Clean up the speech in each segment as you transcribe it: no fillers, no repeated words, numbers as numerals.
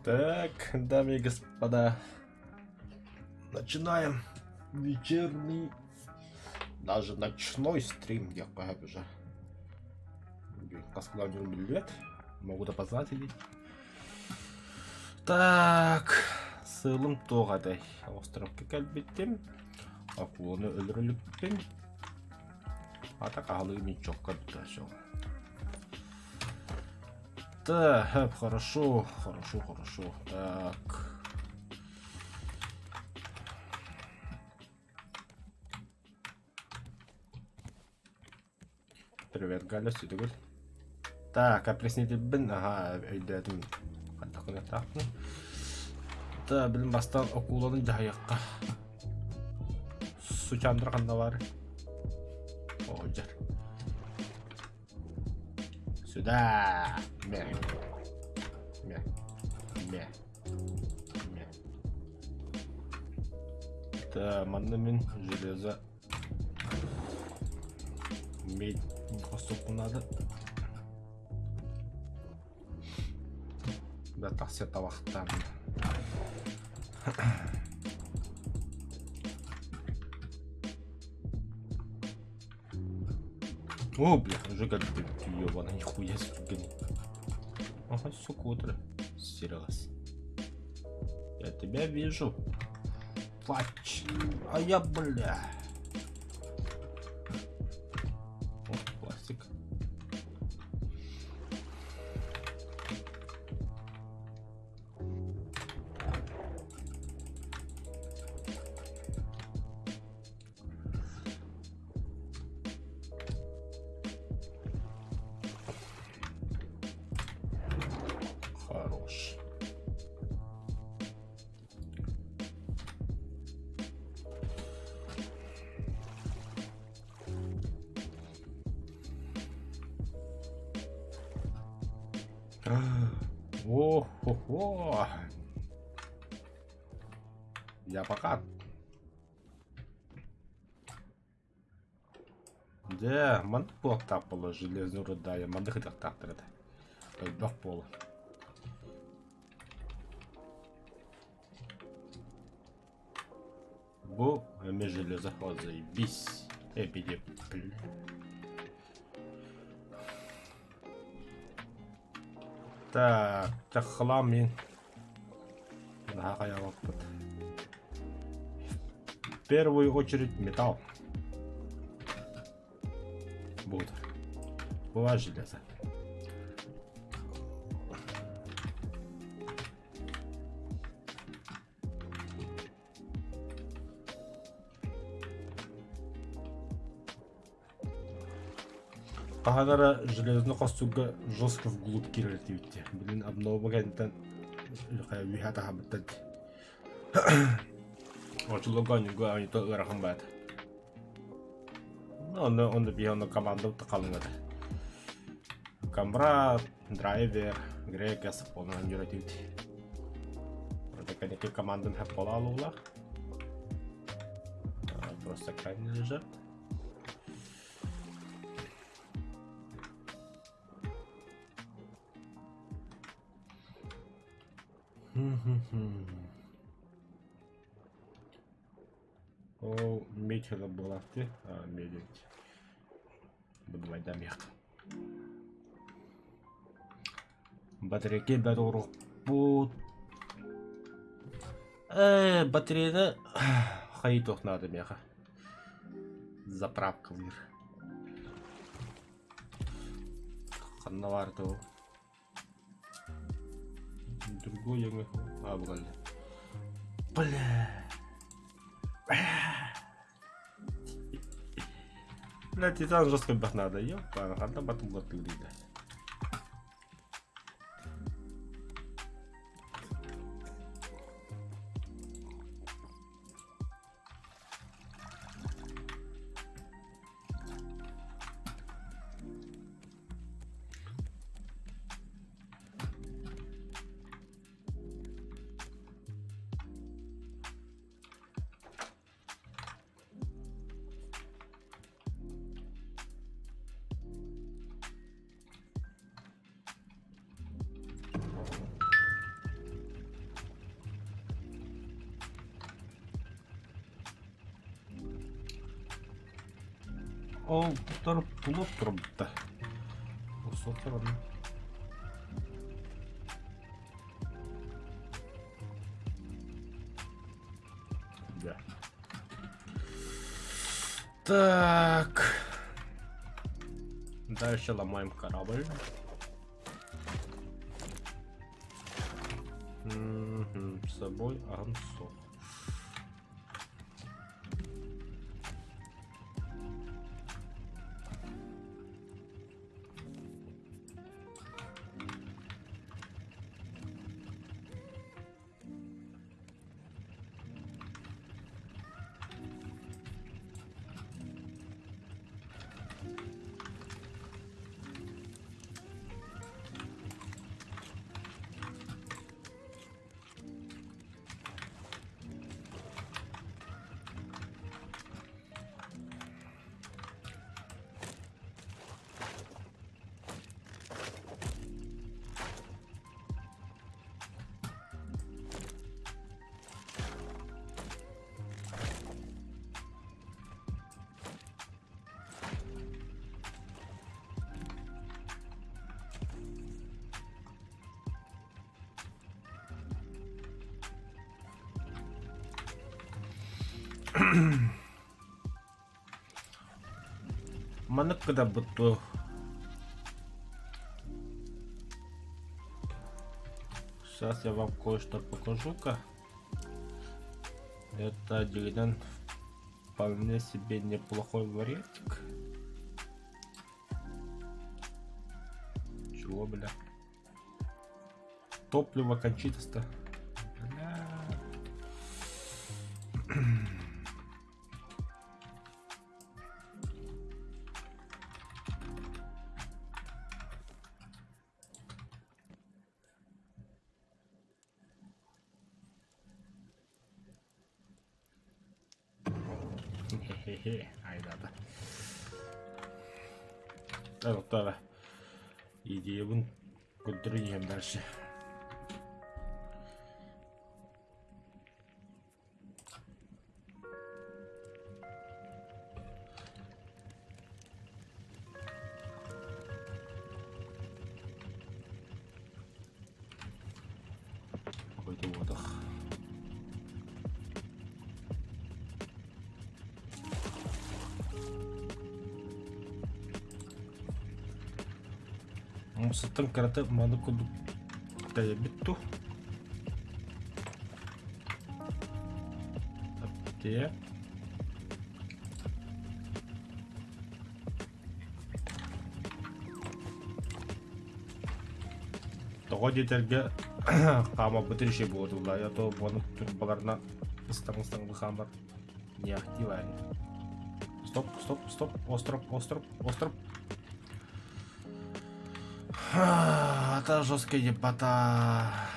Так, дамы и господа, начинаем вечерний, даже ночной стрим, я похоже уже. Каскуланию билет, могут опознать или. Так, сылым тоғадай, островка кәлбеттем, акуланы өлірілікпен, ата қағылығы мен чоққа бұташыл. Так, хорошо. Так. Привет, Галя, сюда говорит. Так, опреснитель бін, ага, өйдәдім. Қандақын әтақны. Да, білім бастан акуланы жайыққа. Су чандыр қанда бар. О, жар. Сюда! Мя. Да, маннамен железо. Медь костопу надо. Да, так все тавахтан. О, бля, уже как бы ёбана, нихуя себе. Ага, все кудро. Серьез. Я тебя вижу. Плачь. А я, бля. О, пластик. Хорош. О-хо-хо. Я пока. Де, мандық болақ тапылы, железный руда, я мандық етақ тақтырды. Бақ болы. Бу, эме железо, о, заебись. Эпиде, блин. Так, хлам мен. Нахая вапыт. В первую очередь металл. Будет. Была железо. Қағадара железный қостуға жестко вглубь кирилти битти. Блин, обнова кентен вихата хабыттан. Очулоган юга они то ырахан бат. Он бия он команда тақалыңады. Камра, драйвер, грек ясып болған юративти. Это конечно командан хап бола алула. Просто камень лежит. О, медь была ты, а медь. Буду майда мех. Батарейки бәдоруq бут. Батарейны хайт оқнады меха. Заправка выр. Қанна барды о. Другой яңы. А, бұғалды. Бля. Бля, титан жестко бақ надо, ёпа, қанда батым ғаттыл дейді. Oltırıp bulup durup da. Bu sokarım. Да. Так. Дальше ломаем корабль. С собой Ансо. Mana когда butuh сейчас я вам кое-что покажу-ка. Это дилиден вполне себе неплохой вариантик. Чего, бля? Топливо кончится-то. Хе-хе-хе, айдады. Тоқтағы идеябын көндірейім дальше. Какой-то отдых. Сытын карата маны күдік тая битту. Апте. Тоға детерге қама бітірше болды ұла. Я то бұны тұрбаларына ыстың-ыстыңды қамыр не активайын. Стоп. Остров. Это жесткая ебата.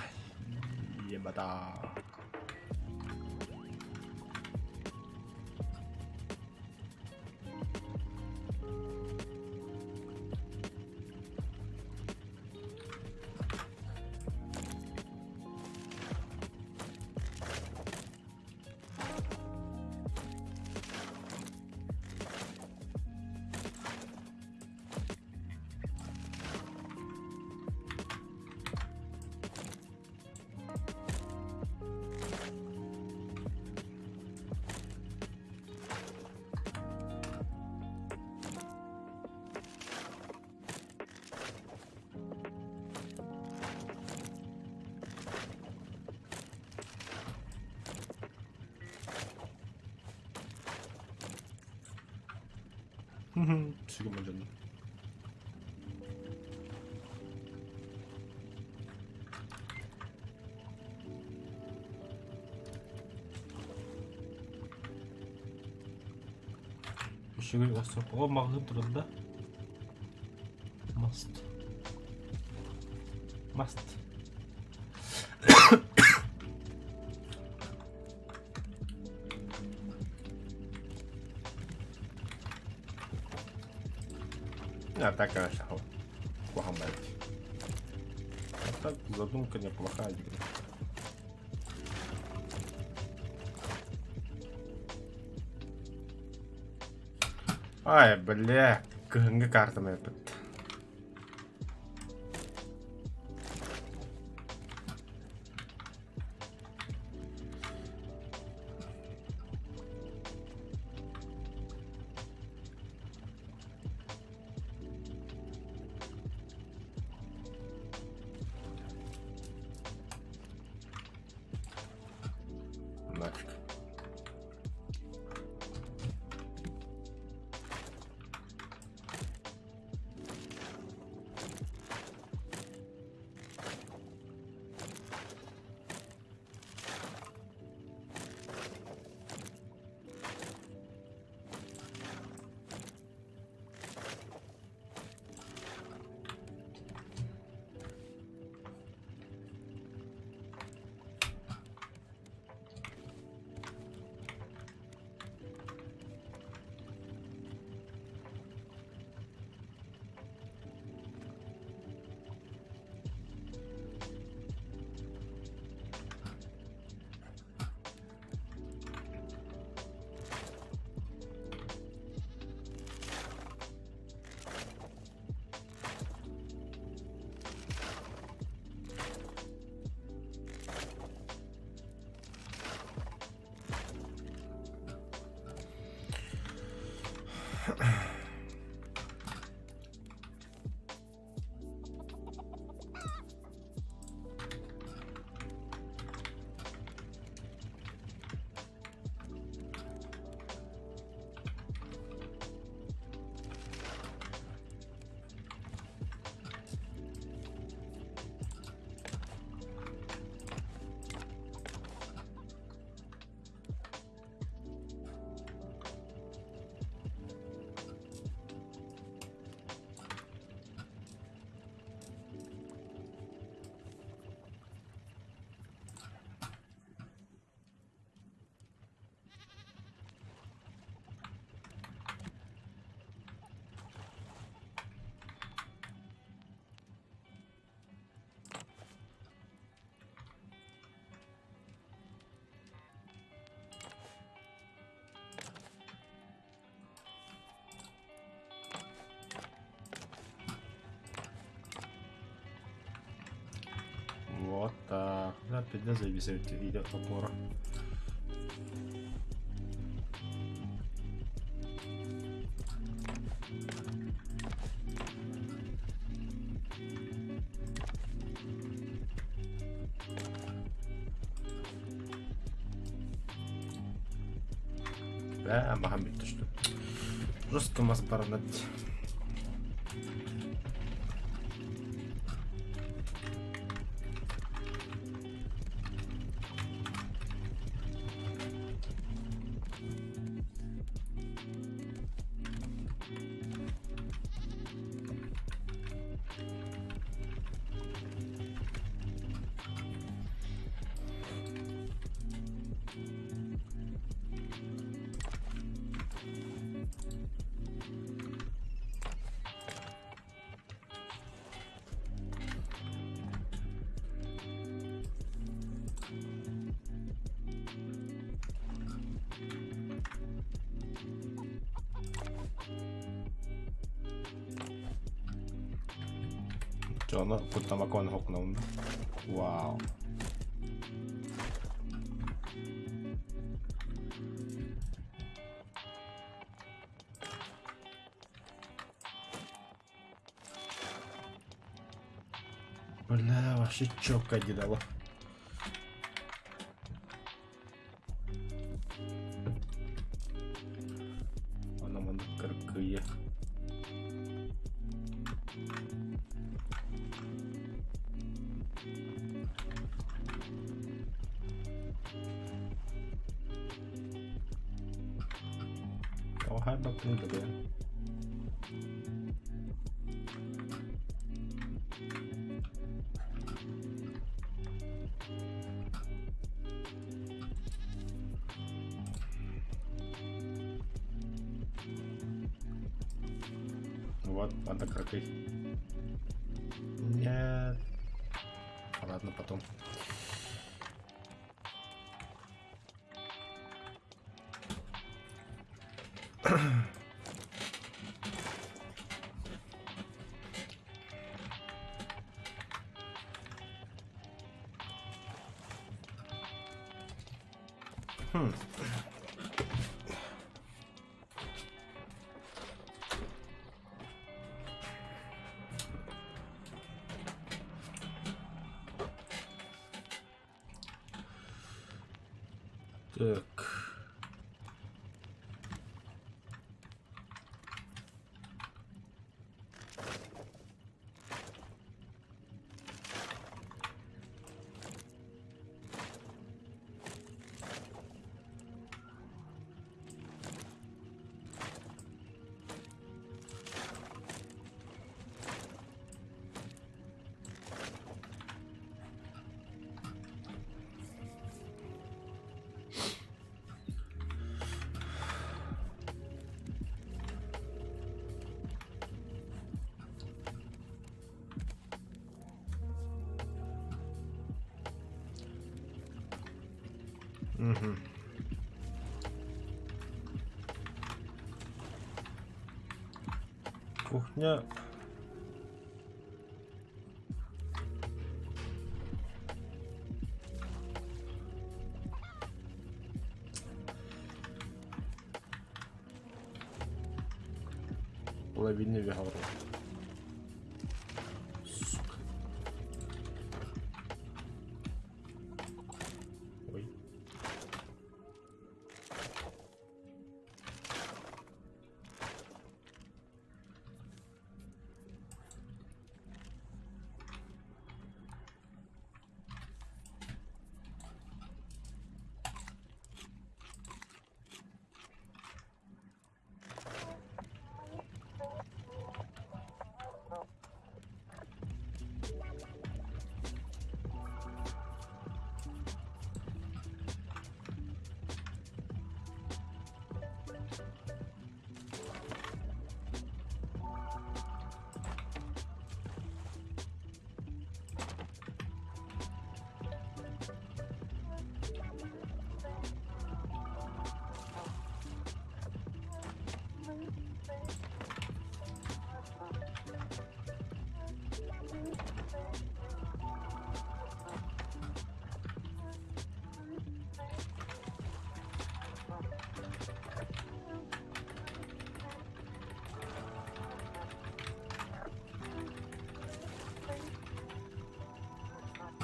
지금 먼저는 식을 왔어. 막 흔들었다. Must. А так, конечно, плохо нравится. А так, задумка неплохая. Ай, бля, КГ картами пит. Нафиг. Вот так. Опять да зависит идет опора. لا ما حملتش له جوست مصبر ند Jono putta makon hoknum. Wow. Бля, вообще чётко дедало. Она мана кыркые. О, хай бакну да бля. Вот, надо кракой. Нет. Ладно, потом. Так. Угу. Кухня. Половинный вигород. Сука. Ой.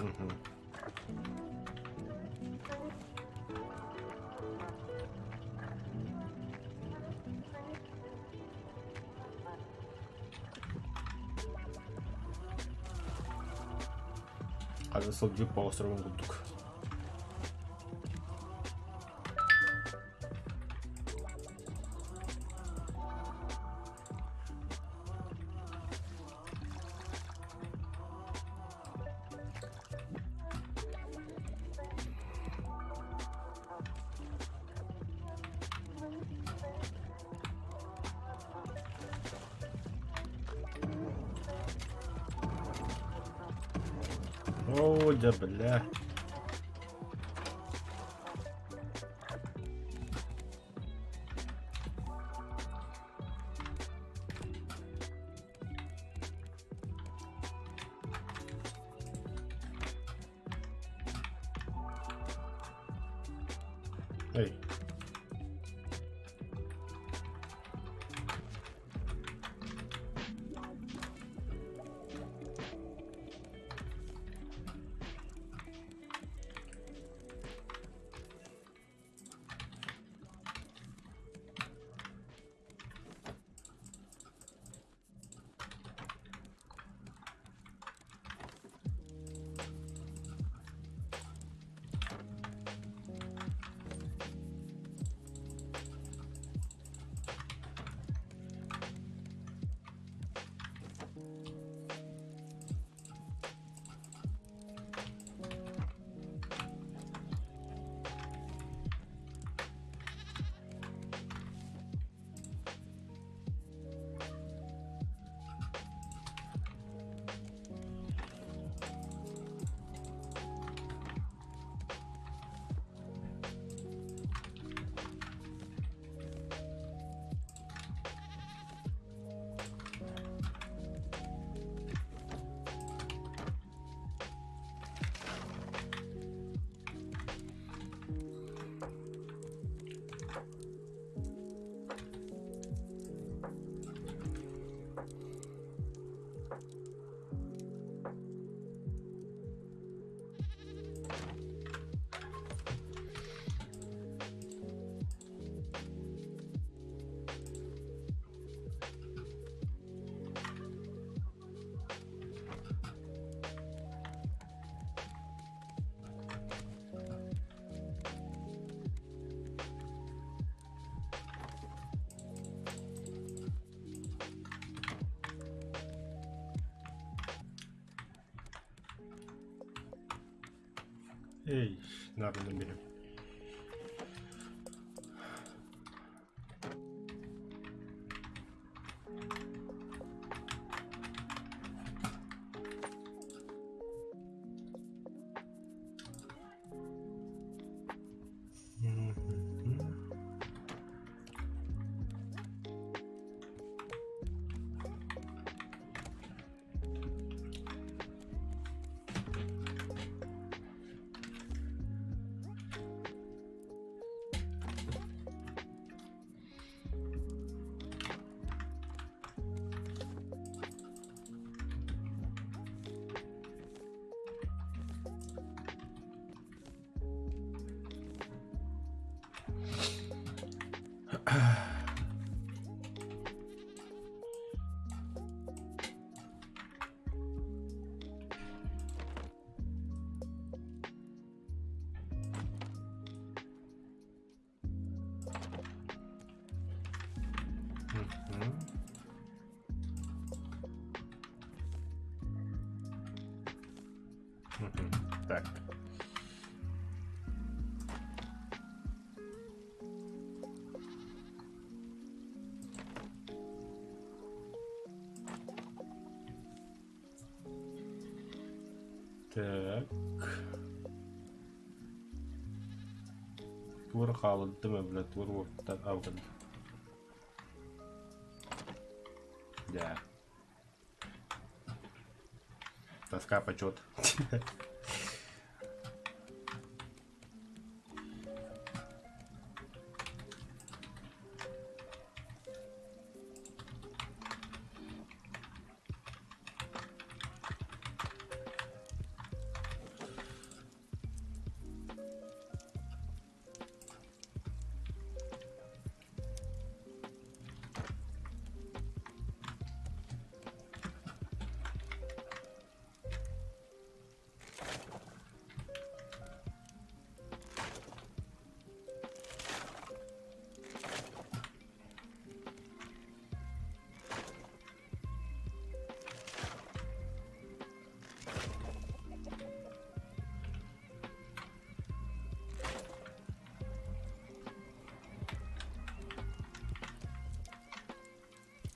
Угу. Кажется, две по острову гудук. О, да бля. Эй. Ey, ne yapayım benim? Так. Так. Тур калдымы, бля, тур вакыттан алган. Да. Тоска, почет.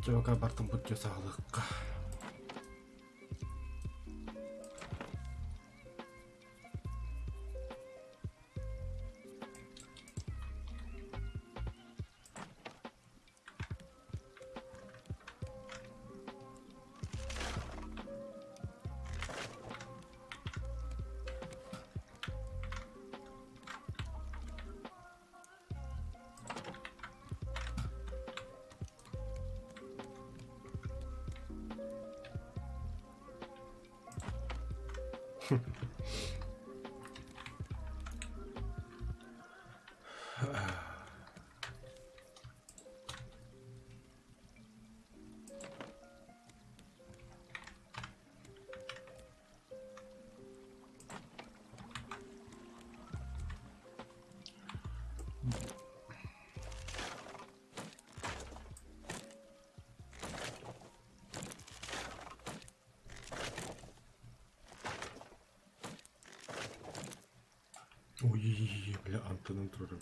Coba kabar tempat jasa lekah. Ой, бля, Антонин трудно.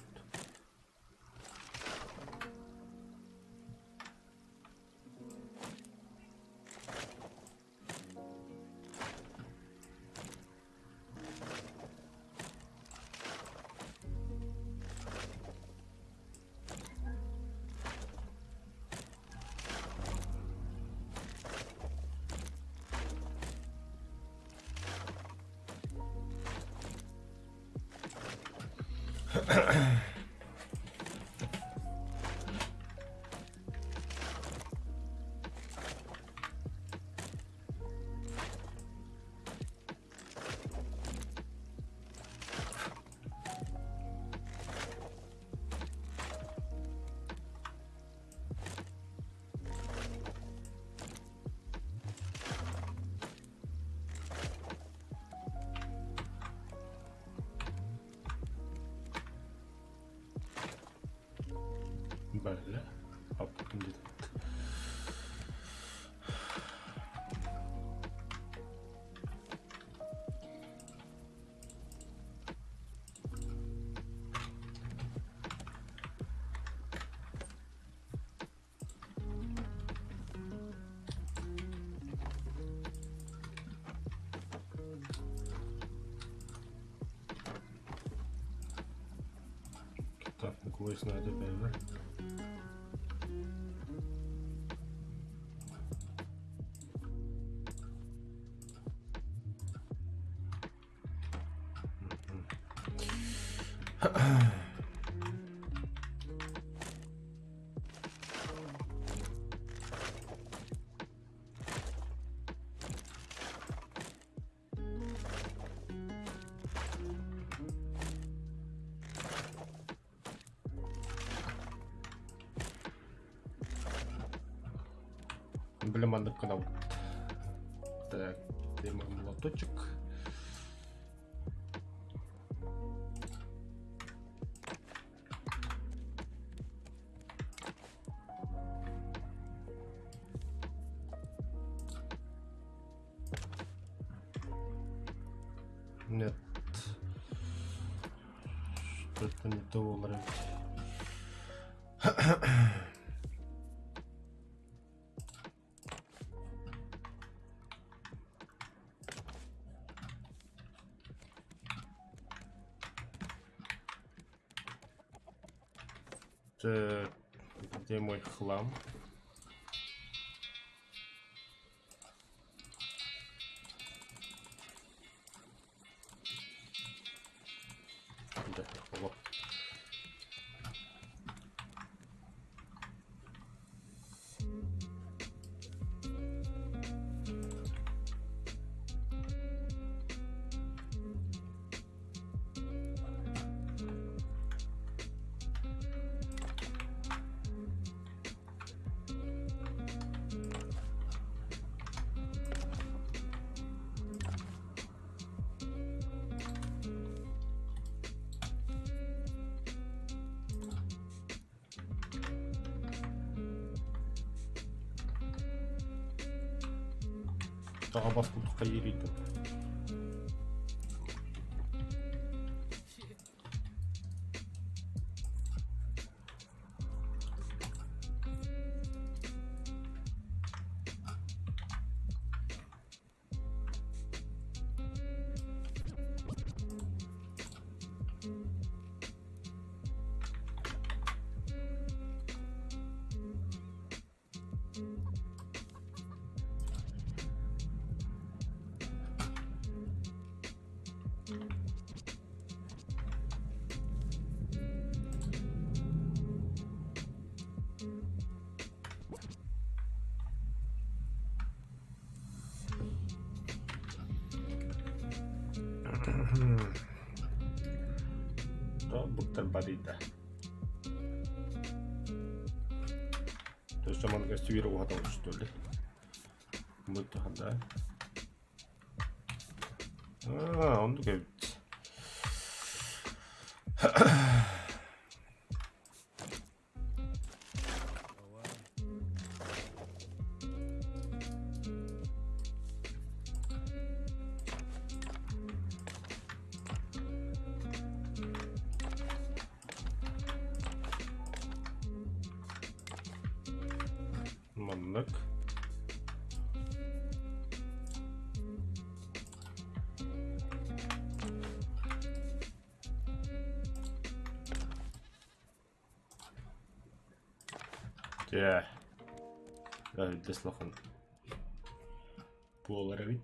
Böyle. Yaptım dedim. Так, ну когось знайде, певно. Эмблеманный канал. Так, где мой молоточек? Нет. Что-то не то выбрать. Так, где мой хлам? Да, вот. Daha bas bulduk yeriydi. Доктор Барида. То есть он гостевировал готов, что ли? Вот так, да? Он такой. Manlık. Ya. Evet, deslafın. Bu olarak bit.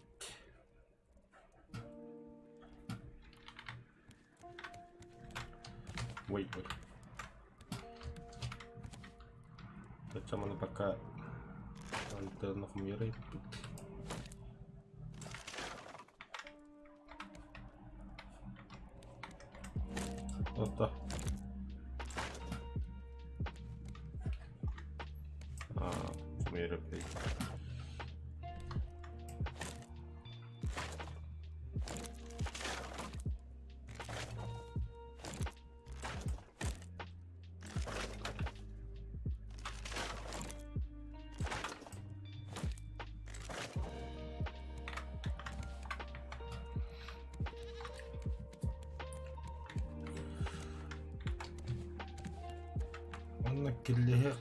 Wait. Зачем она пока антеннах мира и тут. Вот так. Мира пей. Аны киллеһе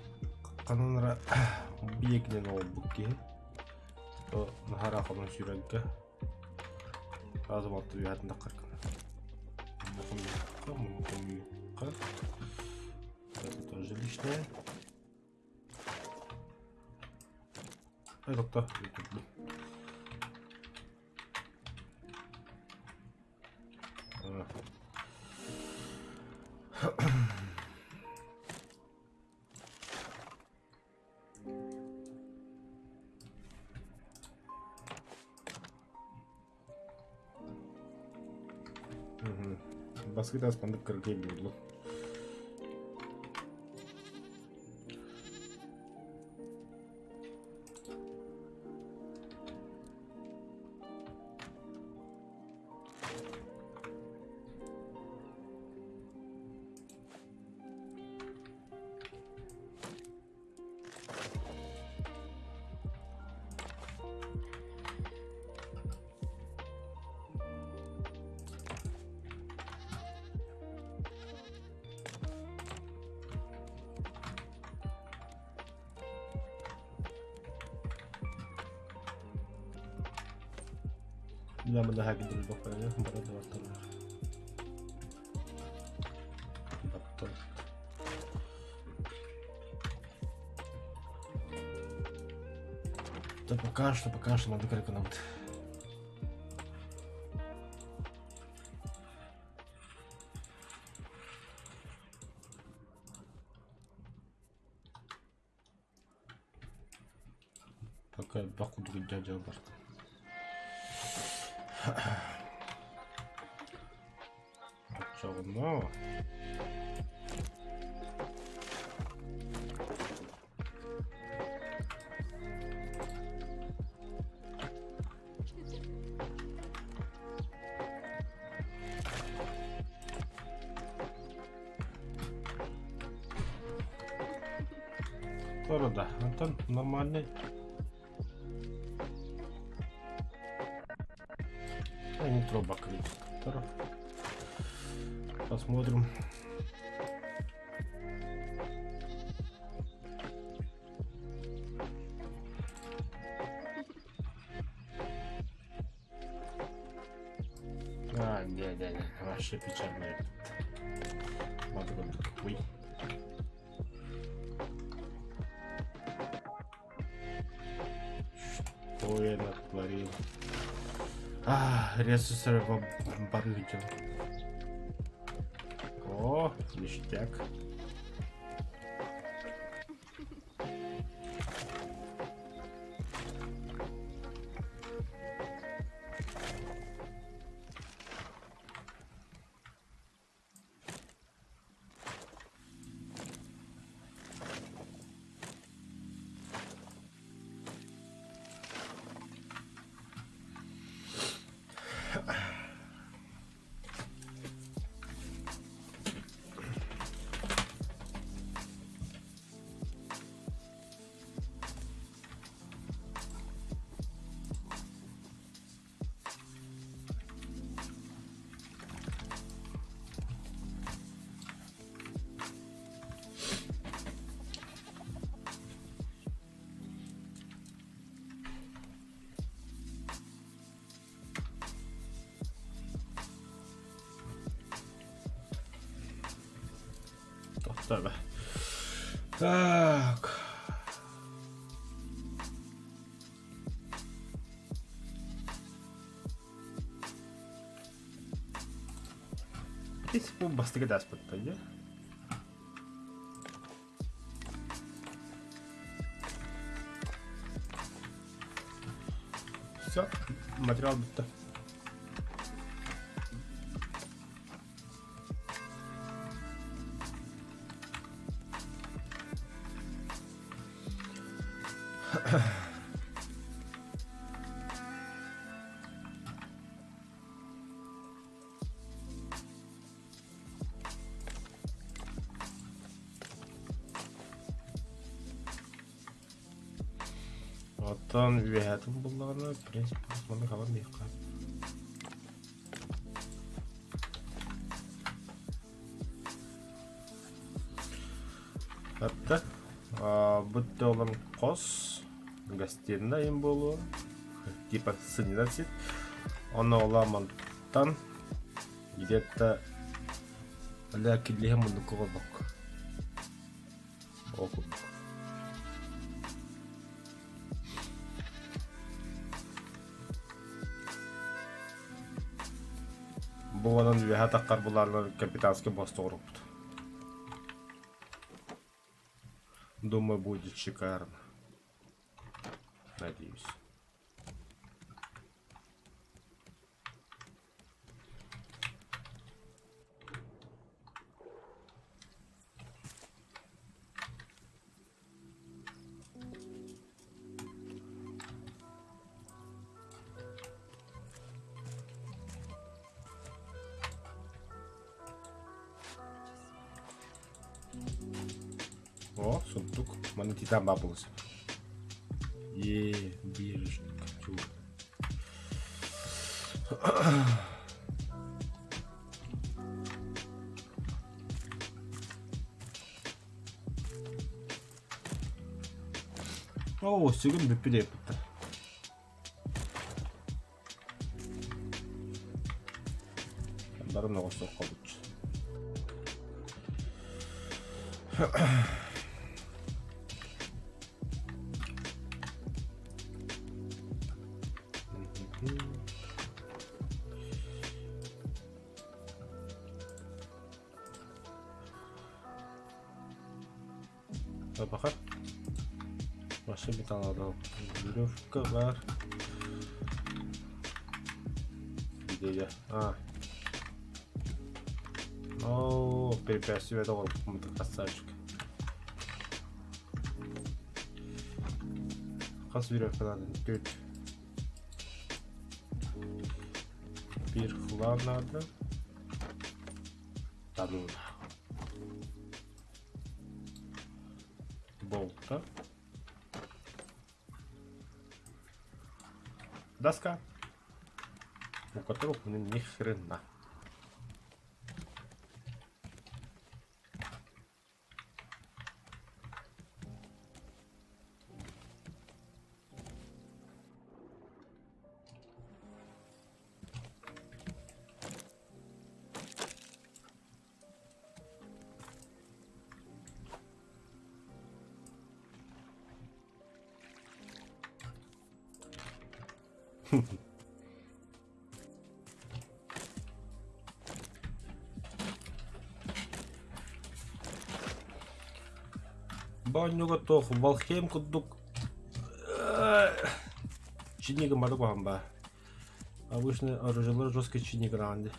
кананра биекнен олбук ки. То нахара хонон сүрәггә. Азым атты биятында кыркын. Это тоже лишнее. Ай, доктор. Баскет аспандык кыргый болду. Bila mendahat dulu dokternya kemarin dokter. Dokter. Да пока что надо экономить. Пока баку дядя бар. Чого? Тоже да, Антон нормальный. Не труба количество. Посмотрим. Не, вообще печально. Вот какой. Что я натворил? Ресурсы барыгил. О, ништяк. Товстая. Так. В принципе, быстрее даст подойдет. Все, материал будто. Оттан вятым булларны, в принципе, маны халам бейка. Будто olan қос гостиная им болу. Типа сынинацит. Оны оламантан где-то ля килиhem оны коғылық. Оқыдық. Бұл оның веха таққар бұларының капитанский босты ұрыпты. Думаю, будет шикарно. Надеюсь. О, сундук. Mana tidak bubbles. Биржник. О, сегодня бепилепта. Даром на восток ходить. Bakar. Başka bir tane daha blöfka var. Gidelim. Ha. Oo, препятствие это вот какой-то красавчик. Kas веревка надо. Тут. Пирхла надо. Да ну. Болта. Доска, у которых ни хрена. Баню готов. Валхейм кудук. Чинига мадугамба. Обычно оружие жесткий чиник ранди.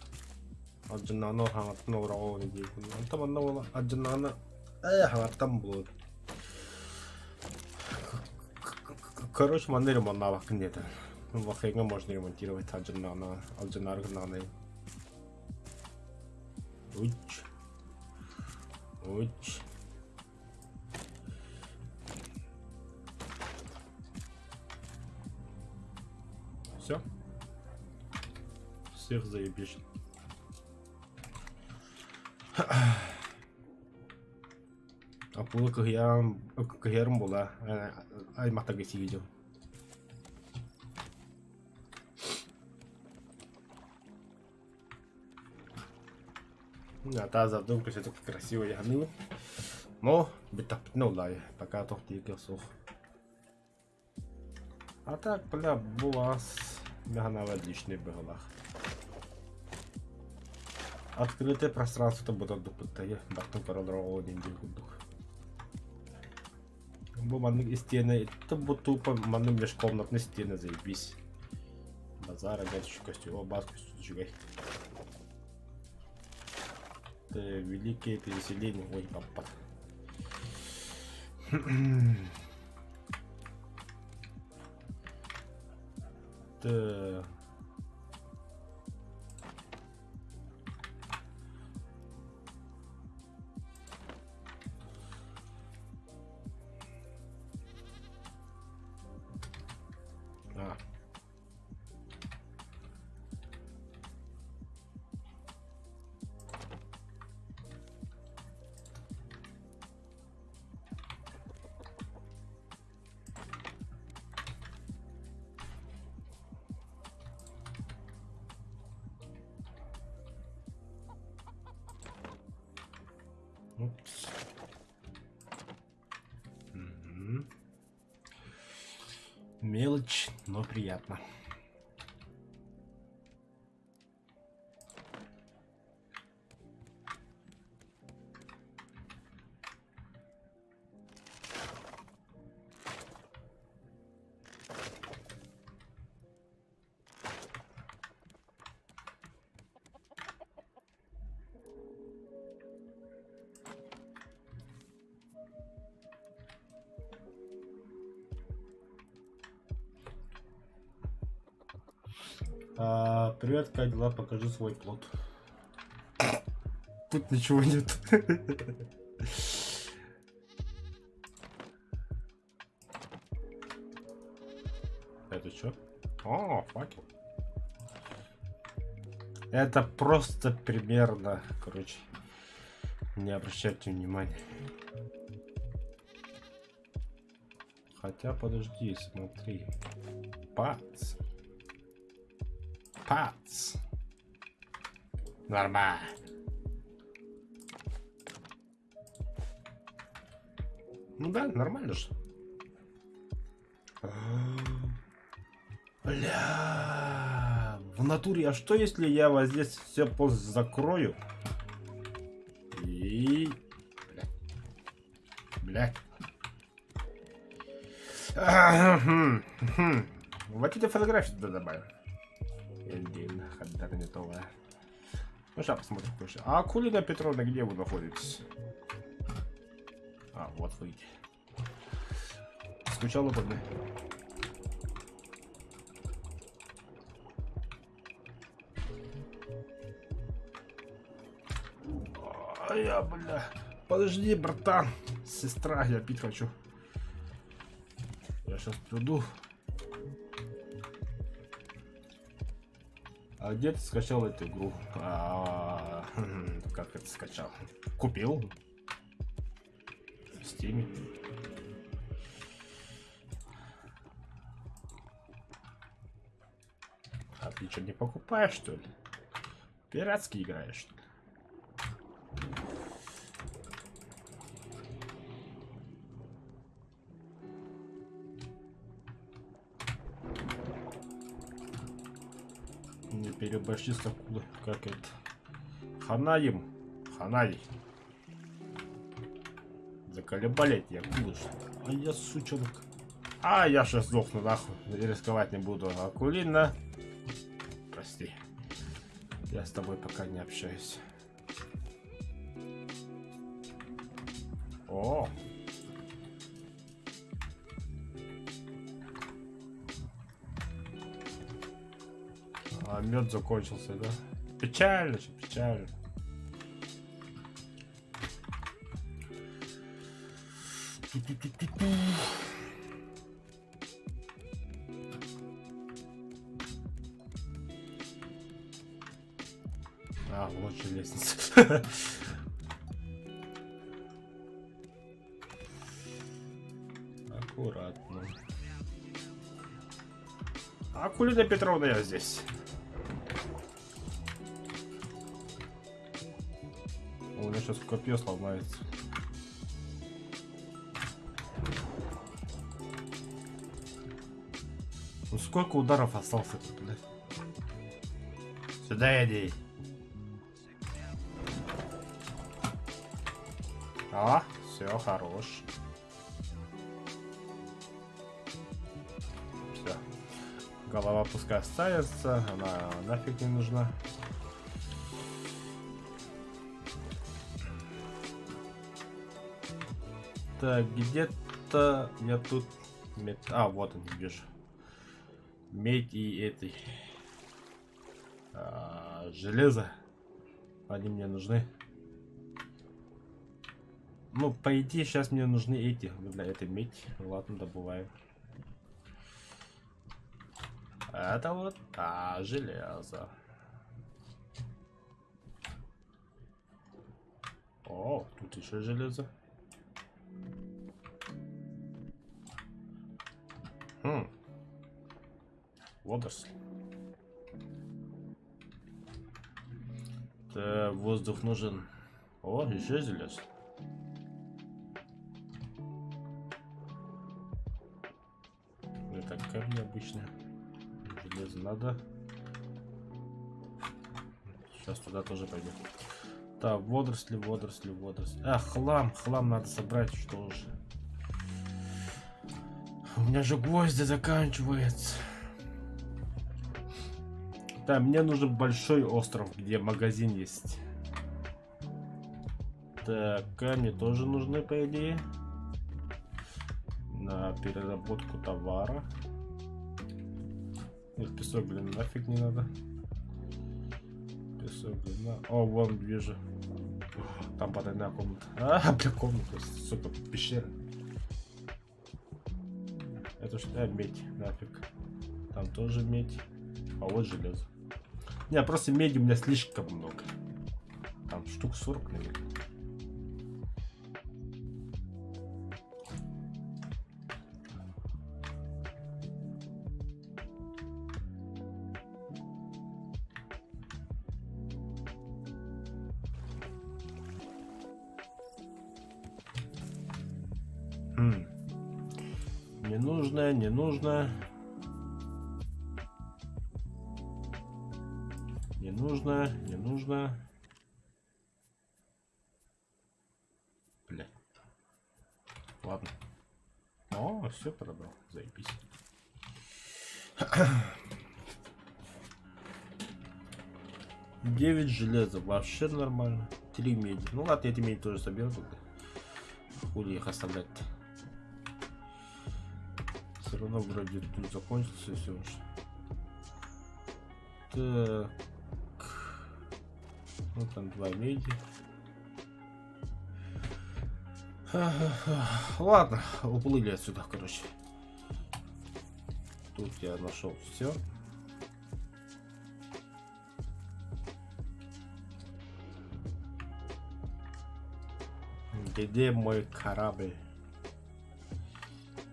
Аджанана хангат нора о не дикун. Антаман нора аджанана хангат там будет. Короче, манер ремонтна вакин нет. Валхейма можно ремонтировать аджанана, аджанар гнаны. Уч. Уч. Все. Всех заебешь. А пула кагером была. Ай матагаси видел. Та задумка все таки красиво яны. Но битапнул лай, пока то тикасох. А так, бля, булас. Мягана отличный было. Открытое пространство будет допытая. Бартон королева один день дух. Бу манны стены, это будет тупо манны межкомнатные стены заебись. Базар опять костюм, баску сжигай. Это великие переселения. Ой, папа. Да. Мелочь, но приятно. Привет, как дела? Покажи свой плод. Тут ничего нет. Это что? О, факел. Это просто примерно, короче, не обращайте внимания. Хотя, подожди, смотри. Пац. Пац. Нормально. Ну да, нормально же. Бля. В натуре, а что если я вот здесь все полностью закрою? И... Блядь. Вот эти фотографии туда добавим. Эльдин, Хаддар не това. Ну сейчас посмотрим кое-что. А Акулина Петровна, где вы находитесь? А, вот вы. Скучала по мне. А я, бля. Подожди, братан. Сестра, я пить хочу. Я сейчас приду. А где ты скачал эту игру? Как это скачал? Купил? В Стиме. А ты что, не покупаешь, что ли? Пиратский играешь, что ли? Не переборщи с акулой, как это. Хана им. Ханай. Заколебали эти акулы, что ли? А я сучонок. А я сейчас сдохну нахуй. Рисковать не буду. Акулина. Прости. Я с тобой пока не общаюсь. О! А мед закончился, да? Печально, печально. А, вот же лестница. Аккуратно. Акулина Петровна, я здесь. У меня сейчас копье сломается. Ну сколько ударов остался тут, блядь? Сюда иди. А, все, хорош. Все. Голова пускай останется, она нафиг не нужна. Так, где-то я тут... А, вот он, вижу. Медь и этой... железо. Они мне нужны. Ну, по идее, сейчас мне нужны эти. Для этой медь. Ладно, добываем. Это вот... железо. О, тут еще железо. Водоросли. Да, воздух нужен. О, еще железо. Это как? обычное. Железо надо. Сейчас туда тоже пойдем. Так, водоросли, водоросли, водоросли. А, хлам, хлам надо собрать, что же. У меня же гвозди заканчиваются. Да, мне нужен большой остров, где магазин есть. Так, камни тоже нужны, по идее. На переработку товара. Нет, песок, блин, нафиг не надо. Песок, блин, О, вон вижу. Там потайная комната. А, бля, комната, сука, пещера. Это что? Медь, нафиг. Там тоже медь. А вот железо. Не, просто меди у меня слишком много. Там штук 40, наверное. Не нужно, не нужно. Не нужно, не нужно. Бля. Ладно. О, все продал. Заебись. Девять железа. Вообще нормально. 3 меди. Ну ладно, эти меди тоже соберу. Хули их оставлять-то. Все равно вроде тут закончился все уже. Так. Ну там 2 меди. Ладно, уплыли отсюда, короче. Тут я нашел все. Где мой корабль?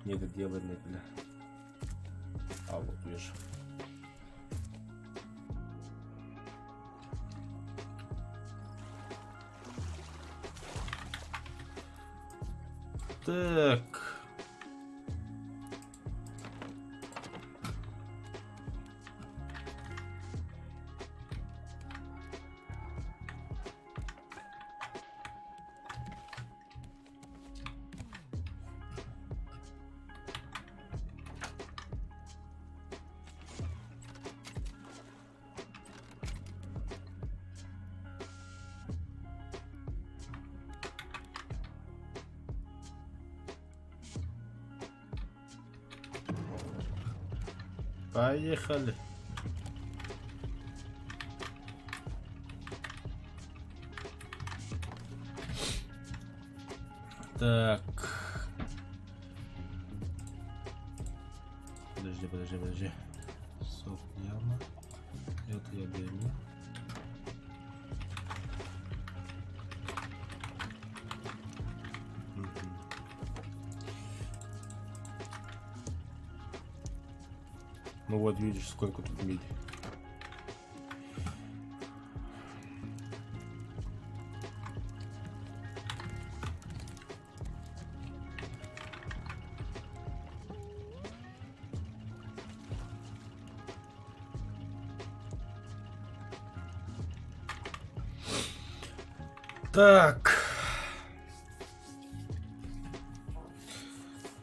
Недоделанный, бля. А вот вижу. Так. Поехали. Так. Подожди. Соп, яма. Это я беру. Ну вот видишь, сколько тут меди. Так.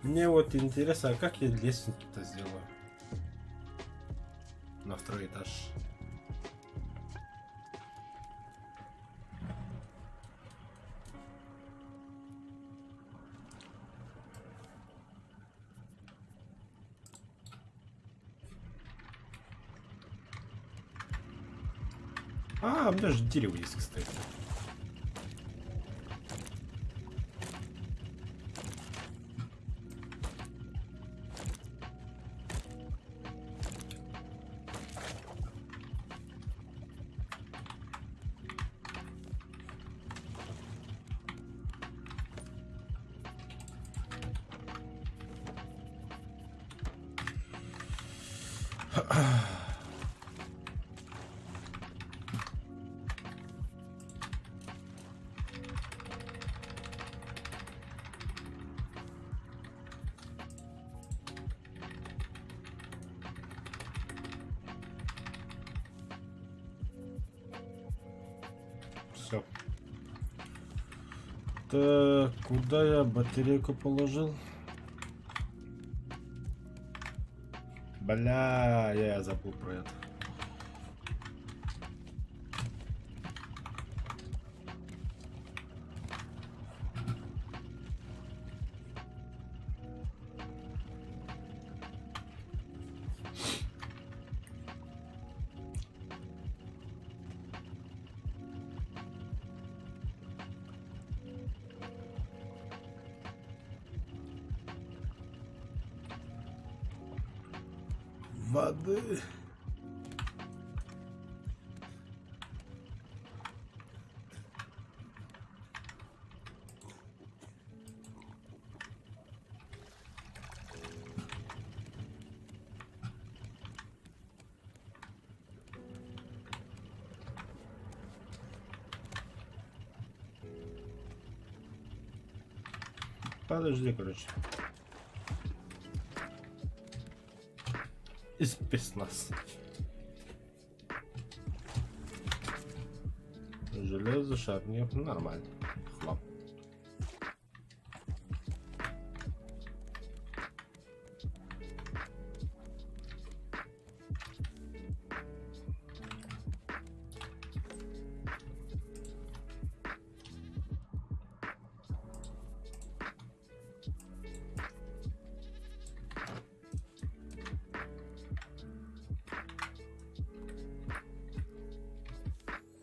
Мне вот интересно, а как я лестницу-то сделаю? На второй этаж. А, у меня же дерево есть, кстати. Все. Так, куда я батарейку положил? Бля, я забыл про это. Воды. Подожди, короче. И спецназ. Железо, шарнир, нормально. Хлам.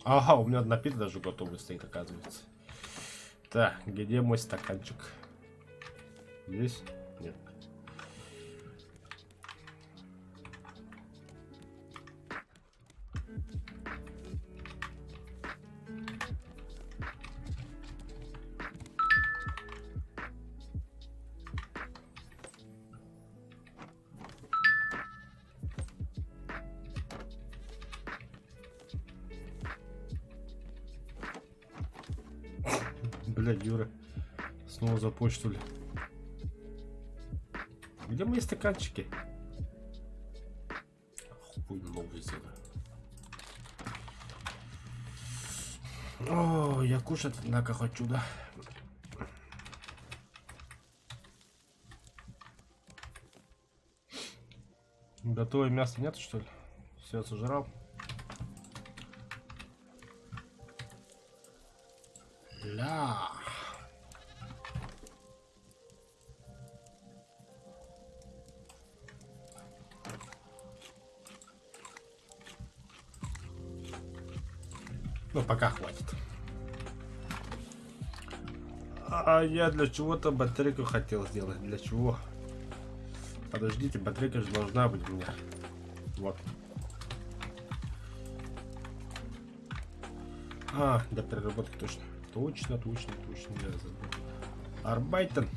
Ага, у меня напиток даже готовый стоит, оказывается. Так, где мой стаканчик? Здесь? Нет. Блядь, Юра. Снова за почту ли? Где мои стаканчики? Хуй новый сделаю. О, я кушать, однако, хочу, да? Готовое мясо нет, что ли? Все сожрал. Ля. Ну, пока хватит. А я для чего-то батарейку хотел сделать. Для чего? Подождите, батарейка же должна быть у меня. Вот. А, для переработки точно. Точно. Я забыл. Арбайтен.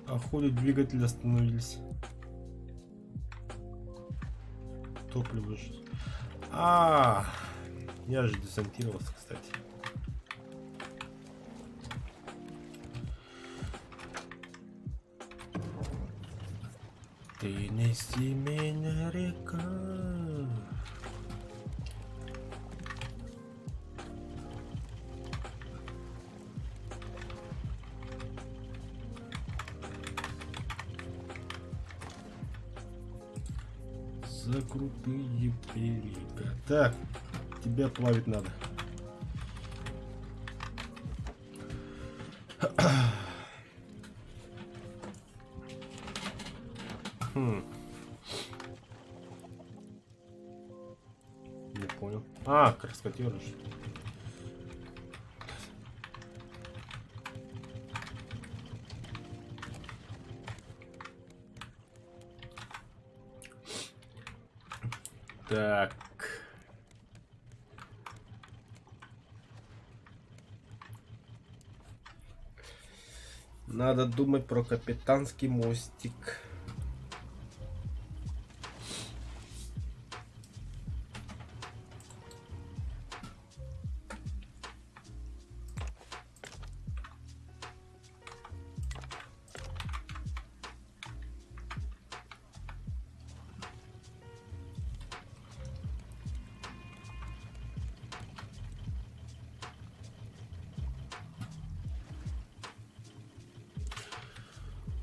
А хули двигатели остановились. Топливо же. А, я же десантировался, кстати. Ты неси меня, река. За крутые берега. Так, тебя плавить надо. Не понял. А, краскотёрыш. Так. Надо думать про капитанский мостик.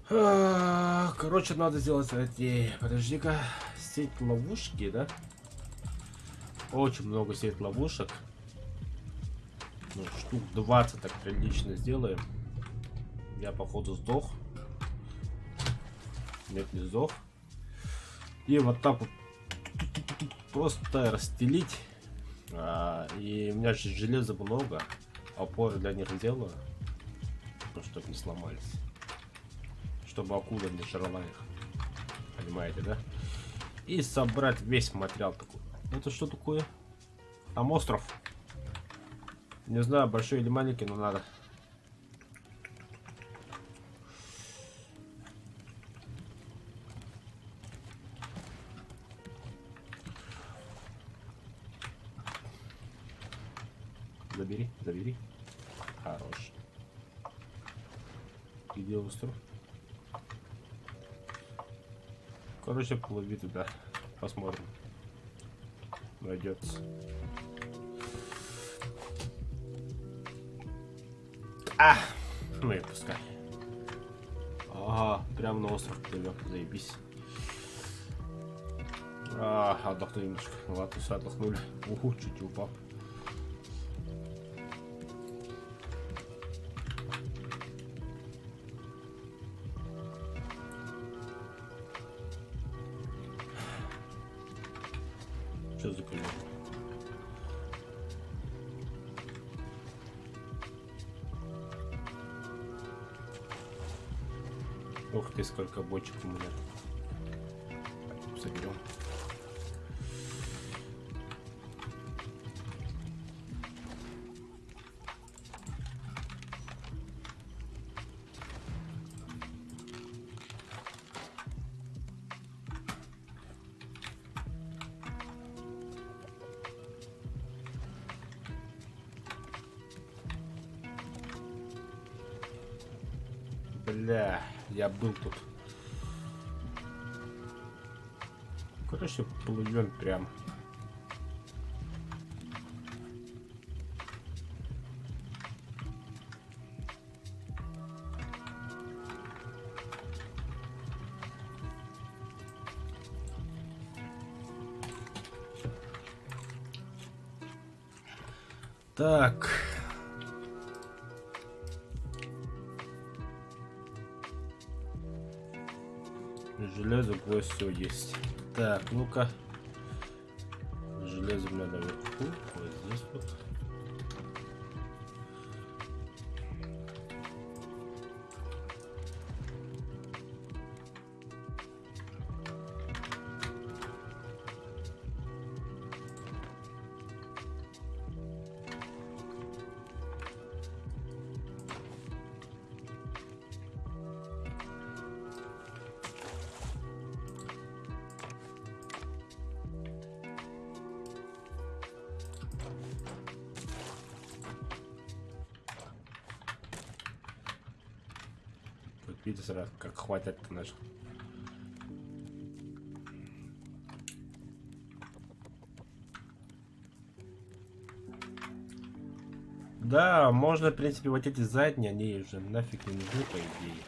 Короче, надо сделать эти... Подожди-ка. Сеть ловушки, да? Очень много сеть ловушек. Ну, штук 20 так прилично сделаем. Я, походу, сдох. Нет, не сдох. И вот так вот просто расстелить. И у меня же железа много. Опоры для них сделаю. Ну, чтобы не сломались. Чтобы акула не жрала их. Понимаете, да? И собрать весь материал такой. Это что такое? Там остров. Не знаю, большой или маленький, но надо. Забери, забери. Хорош. Где остров? Короче, плыви туда. Посмотрим. Найдется. Ну и пускай. Ага, прям на остров плывем. Заебись. Отдохну немножко. Ладно, все отдохнули. Уху, чуть упал. Что за клюв? Ух ты, сколько бочек у меня. Соберем. Бля, я был тут. Короче, плывем прям. Так. Железо, гвоздь, все есть. Так, ну-ка. Железо у меня наверху. Вот здесь вот. Видите сразу, как хватит наш. Да, можно, в принципе, вот эти задние, они уже нафиг не нужны, по идее.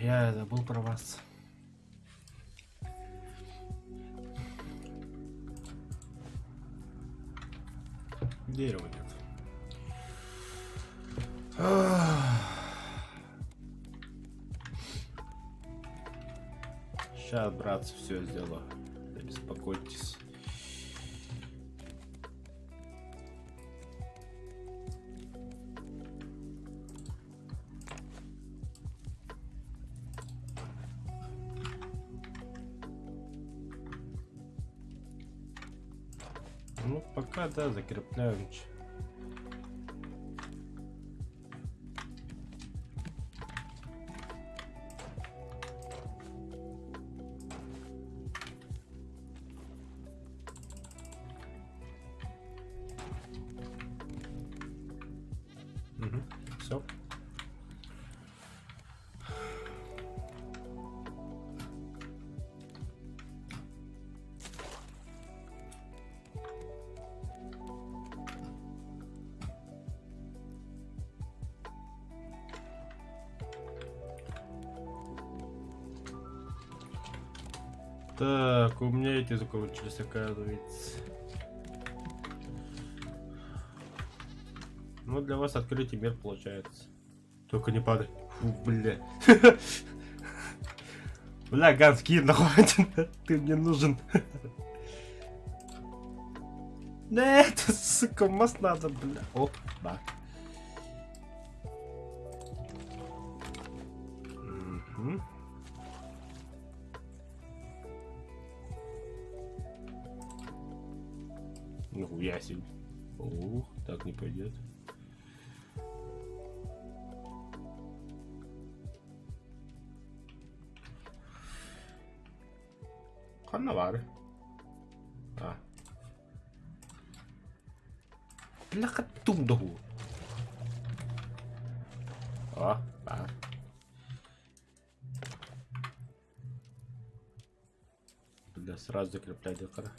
Я забыл про вас. Дерева нет. Сейчас, братцы, все сделаю. Не беспокойтесь. Ну, пока, да, закрепляем. Угу, все. Так, у меня эти закончились, оказывается. Ну, для вас открытие мир получается. Только не падай. Фу, бля. Бля, Ганский, нахуй, ты мне нужен. Нет, сука, мост надо, бля. О, да. Угу. Нихуя себе. Ух, так не пойдет. Ханавары. А. Бляха тумдагу. О, да. Бля, сразу закрепляй декора.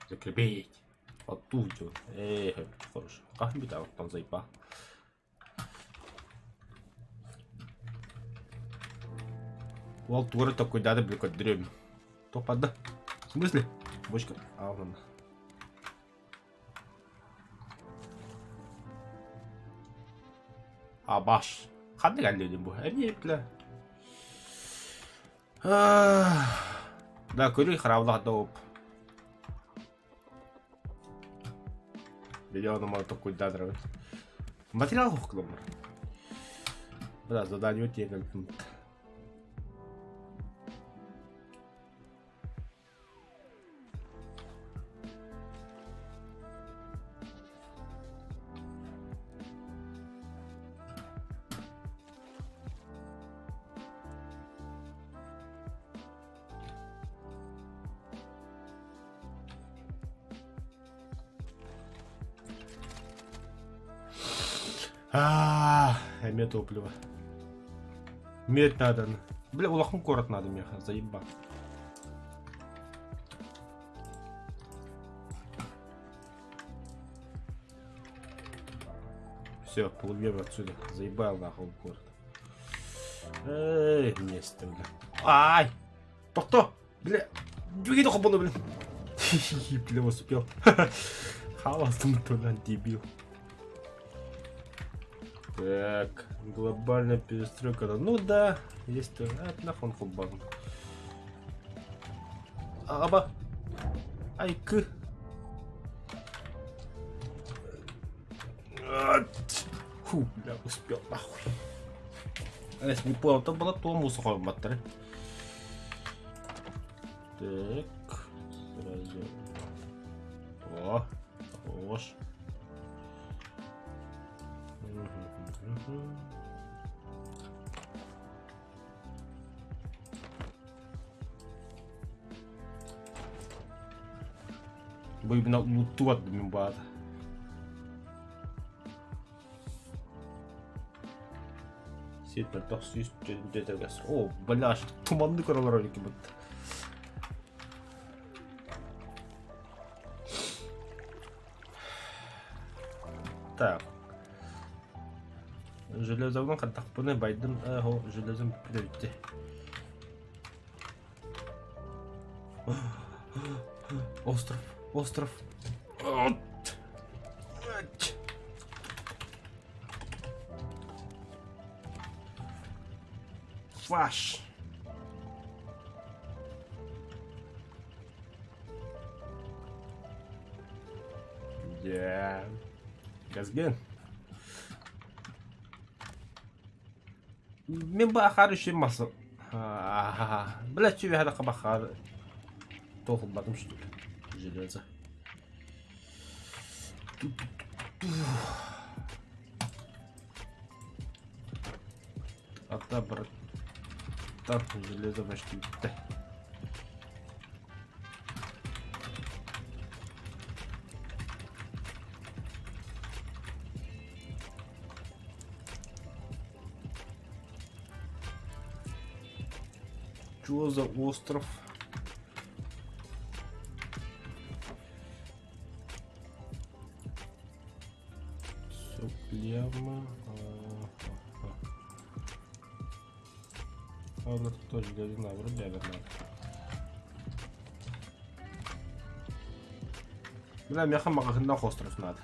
Закрепить. Оттуда. Хорошо. Как бы там заебал. Вол тура такой надо, блин, как древний. То подда. В смысле? Бочка. А, ладно. А, баш. Хадны geldi bu. Emniyetler. Да, курю хравлах доп. Миллион мало такой дадровый. Материал хухлом. Да, задание тебе как. Мне топливо. Медь надо. Бля, улахну корот надо мне, заеба. Все, полубьем отсюда. Заебал нахуй корот. Эй, место, бля. Ай! Кто? Бля, беги только буду, бля. Бля, успел. Халас там туда, дебил. Так, глобальная перестройка. Ну да, есть тоже. А, нахуй футбол. Аба. Ай-к. Фу, бля, успел, нахуй. Если не понял, то было то мусор в батаре. Так, сразу. О, хорош. Bu именно лутуат мимбада. Сетер тахсис дедегас. О, бля, туманный королоролики будут. Так. Железовый контактный Байден, железом приоритет. Остров, остров. Флаш. Да. Газген. من بقى خارج شي مصر بلا تشوفي هذا قبخ هذا توخذ بعض مش دول جلازة А та, братан, железо почти. Чё за остров? Все прямо. Она тут тоже говина, вроде говина. Бля, мяха маха на остров надо.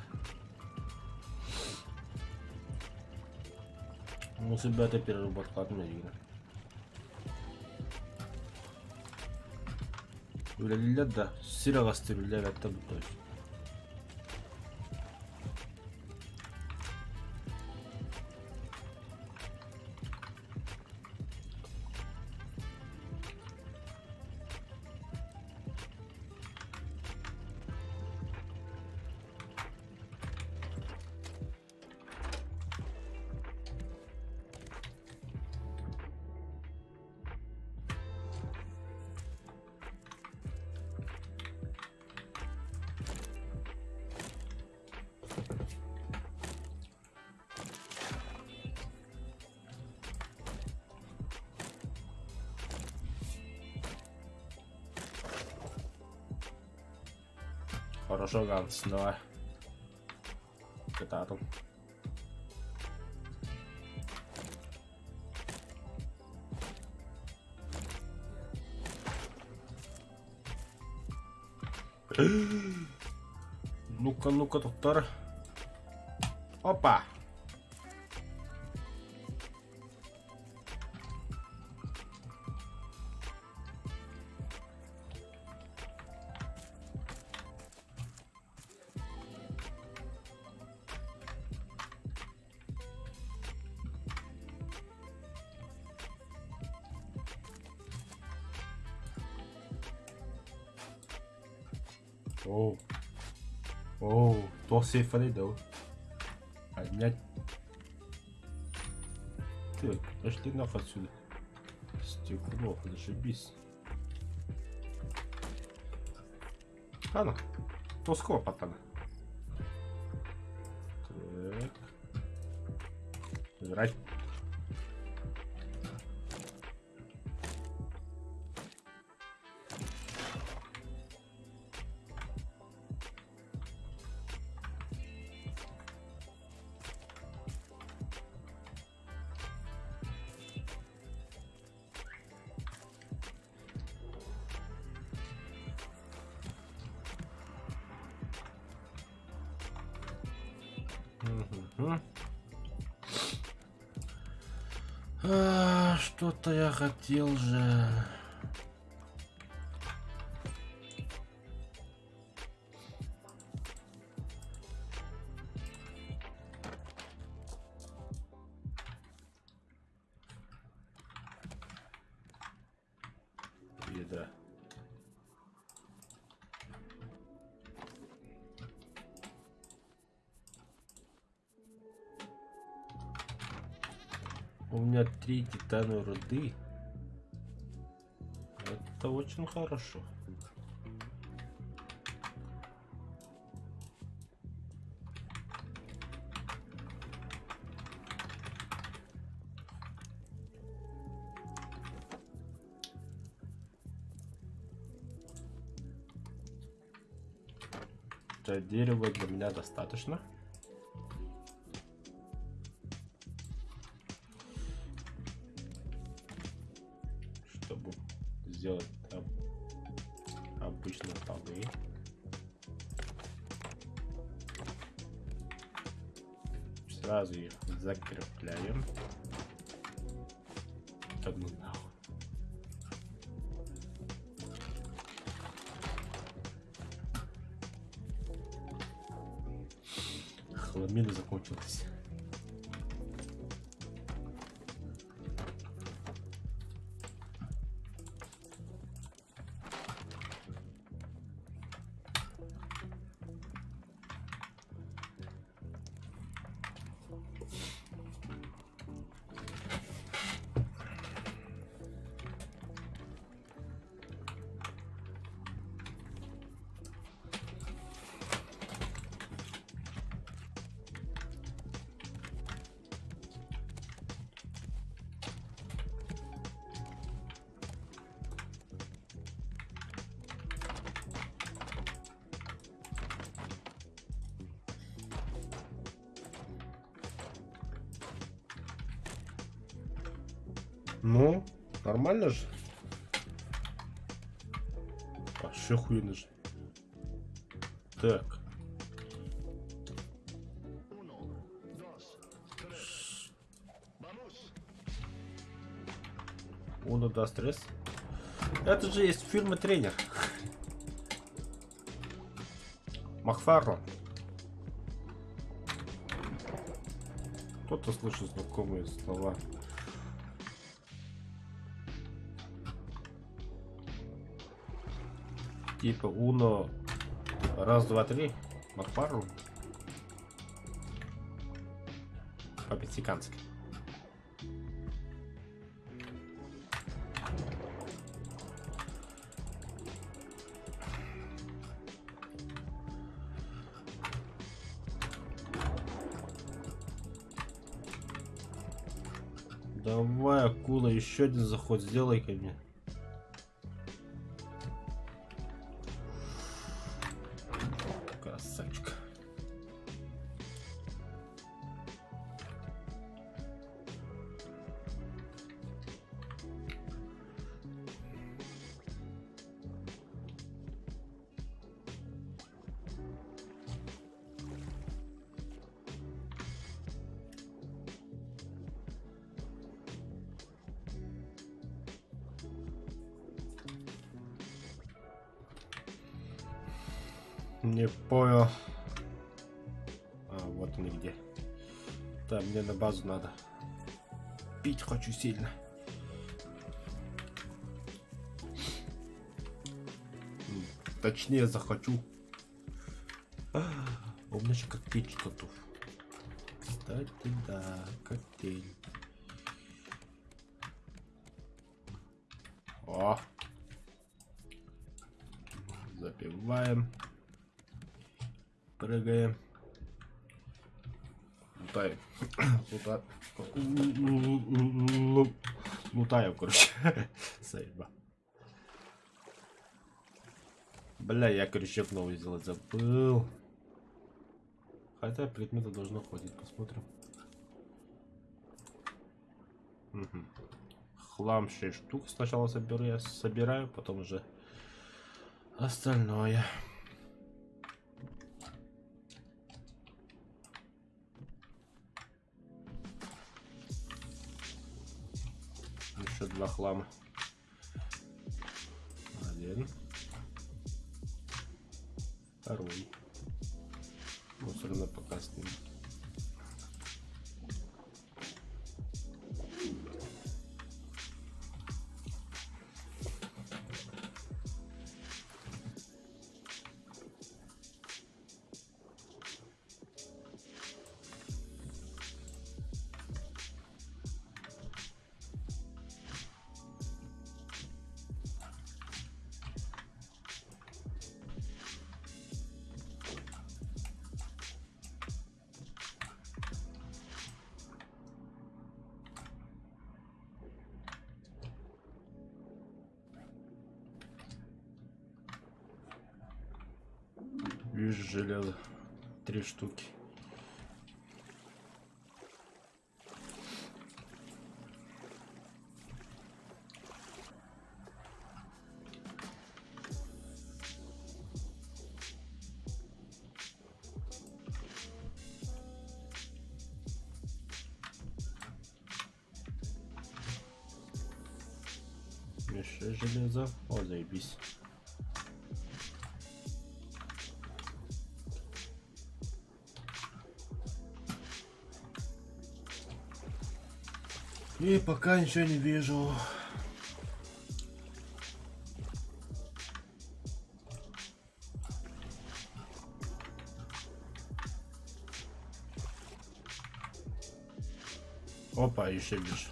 Ну, себя это переработка отмерена. Бля, да, сирага стреляли, это точно. Хорошо, Ганс, давай. Это там. Ну-ка, ну-ка, доктор. Опа! Оу, torcer falei não. Поднять. Так, пошли нахуй отсюда. Стекло, зашибись. Ладно, тоскова пацаны. Так. Жрать. Что-то я хотел же. Еда. У меня 3 титановой руды. Это очень хорошо. Дерева для меня достаточно. Чтобы сделать обычные полы. Сразу их закрепляем. Так, ну нахуй. Хламина закончилась. Ну, нормально же. А что хуйно же. Так. Uno, dos, tres. Это же есть фильм «Тренер». Махфарро. Кто-то слышит знакомые слова. Типа Uno, раз, два, три. Махфарро. По-мексикански. Давай, акула, еще один заход сделай ко мне. Красавчик. Не понял. А, вот они где. Да, мне на базу надо. Пить хочу сильно. Точнее, захочу. У меня еще коктейль готов. Кстати, да, коктейль. О! Запиваем. Прыгаем. Лутаем. Лутаем, короче. Сейба. Бля, я крючок новый сделать забыл. Хотя предметов должно хватить, посмотрим. Угу. Хлам 6 штук. Сначала собираю, потом уже остальное. Еще 2 хлама. 1. 2. Мусорно пока с ним. Вижу железо. 3 штуки. Еще железо. О, заебись. И пока ничего не вижу. Опа, еще вижу.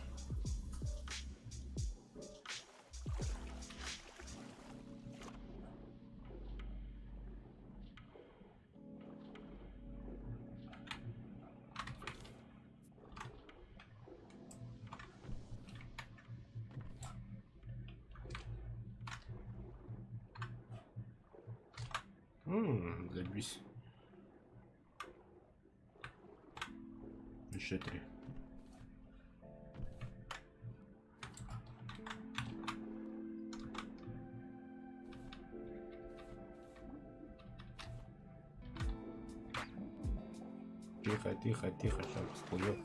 Заебись. Еще 3. тихо, тихо, тихо, сейчас всплывет.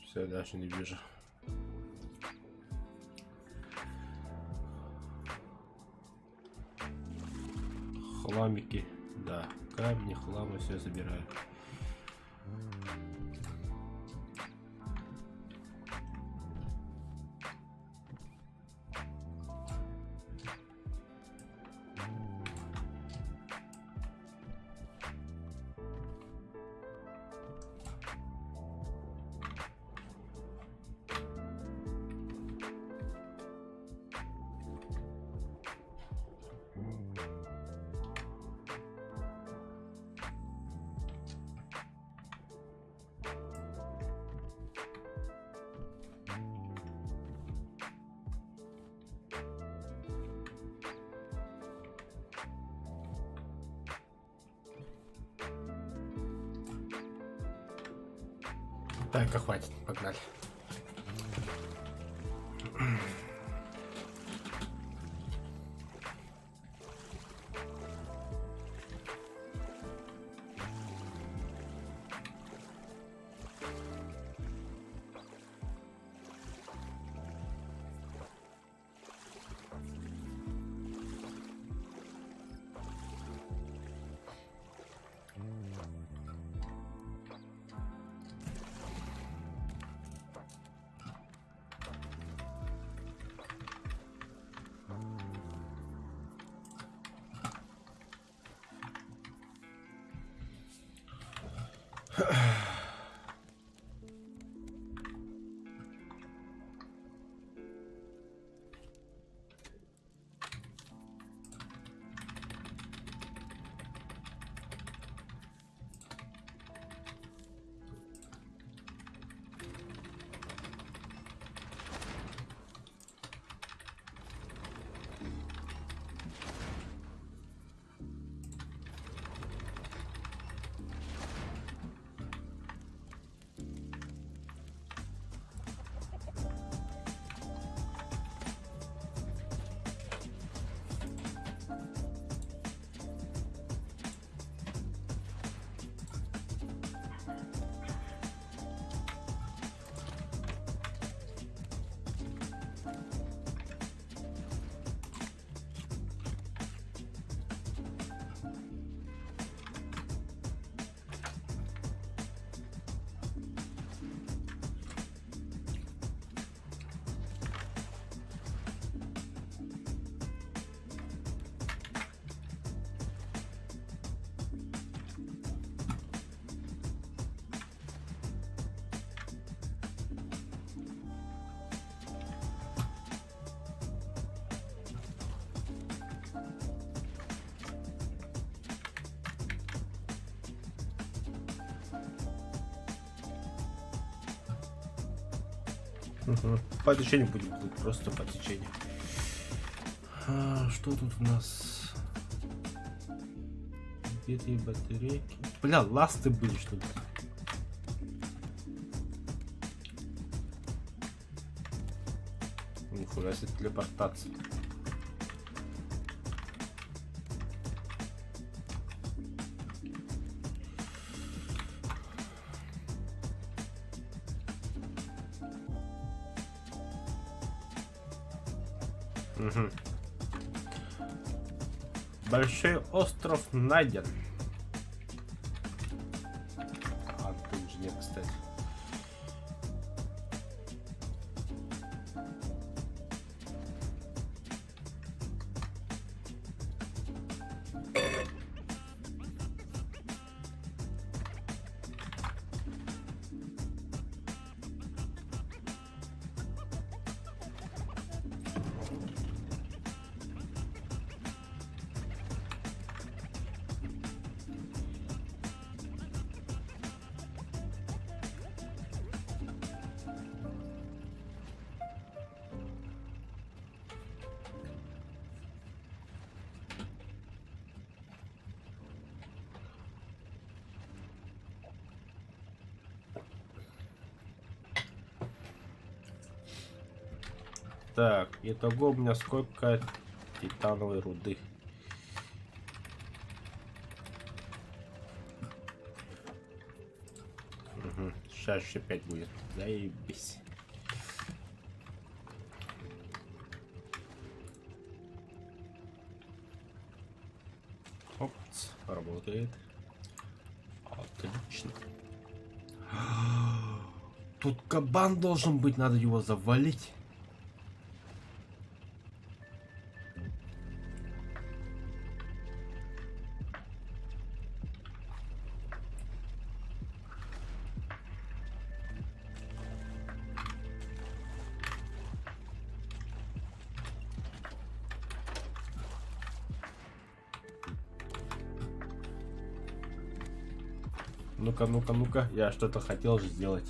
Все, дальше не вижу. Хламики, да, камни, хламы, все забираю. Так, хватит, погнали. Угу. По течению будем плыть, просто по течению. Что тут у нас? Битые батарейки. Бля, ласты были, что ли? Нихуя себе телепортация. Угу. Большой остров найден. А, тут же нет, кстати. Так, итого у меня сколько титановой руды. Угу. Сейчас еще 5 будет. Заебись. Опс, работает. Отлично. Тут кабан должен быть, надо его завалить. Ну-ка, ну-ка, ну-ка. Я что-то хотел же сделать.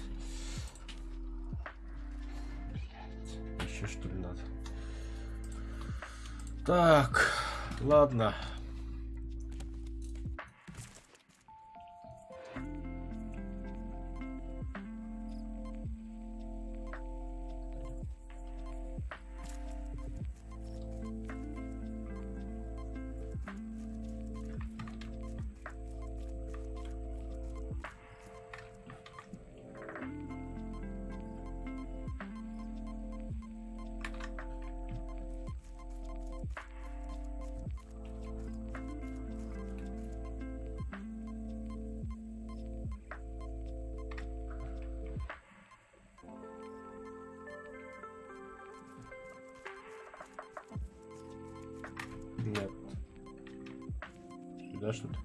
Еще что ли надо? Так, ладно. Нет. Сюда что-то.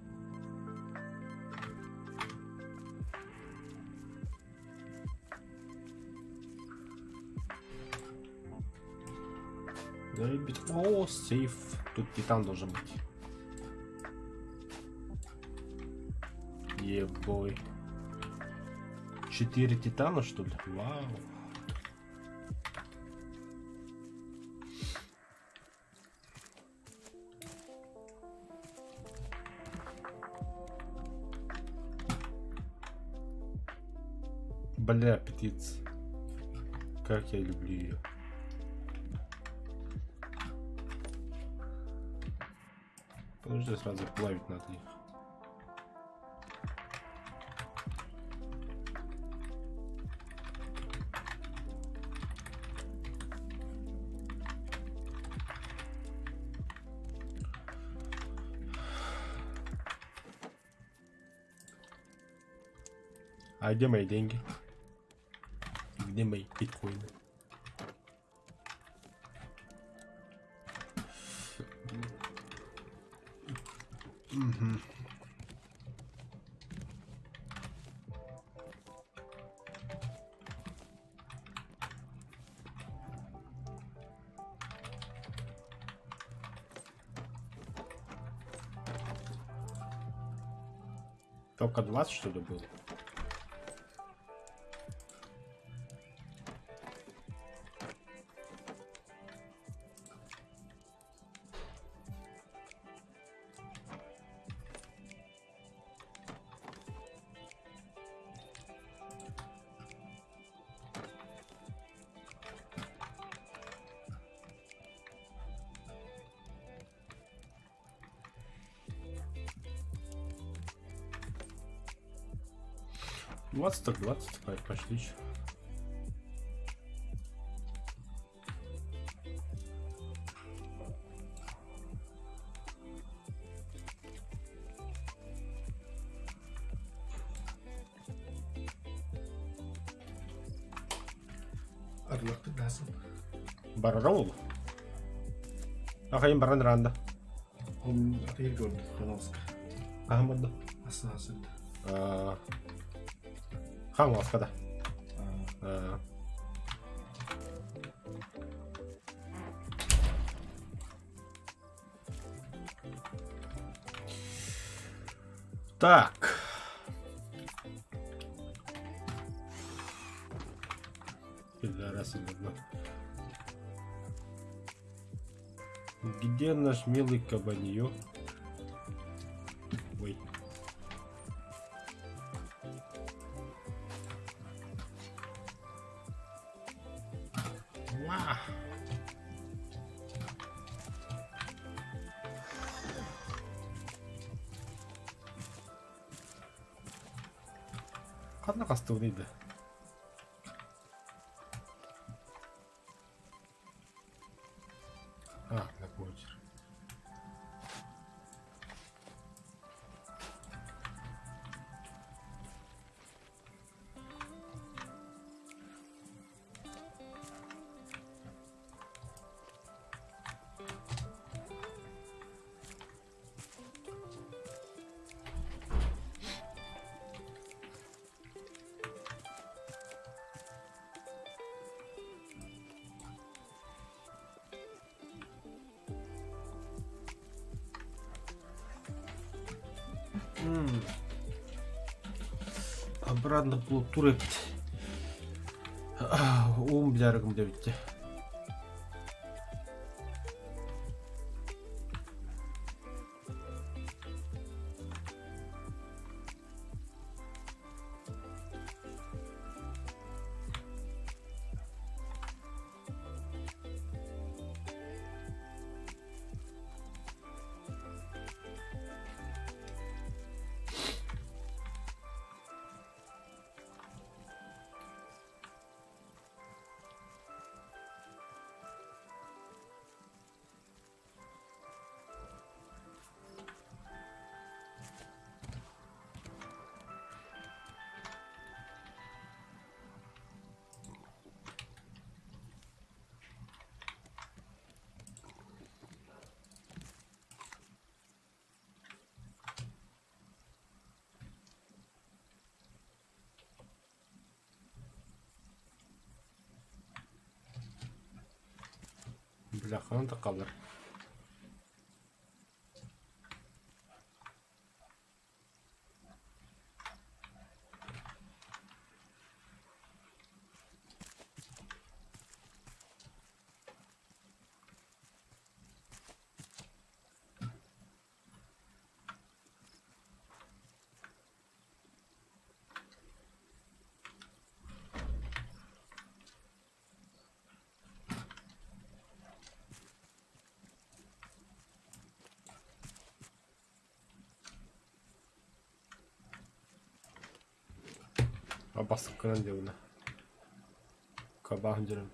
Да, ребят. О, сейф. Тут титан должен быть. Ебой. 4 титана, что ли? Вау. Бля, птица. Как я люблю ее. Подожди, сразу плавить надо их. А где мои деньги? Где мои биткоины? Угу. Только 20, что ли, было? Двадцать так 20, пошли. Arlaq dasın. Bararol. Akayım baran randa. Onun atayı gördük. Kalansk. Ahmad'da. Asasında. Хамовка, да. Так. Пидорасы, ладно. Где наш милый кабаньё? Ой. Қана қастық дейді. На почер. Обратно было турепт. Бяргым да битти. Бляханы да қалыр. Басып кірін деуіні. Кабағын жүрім.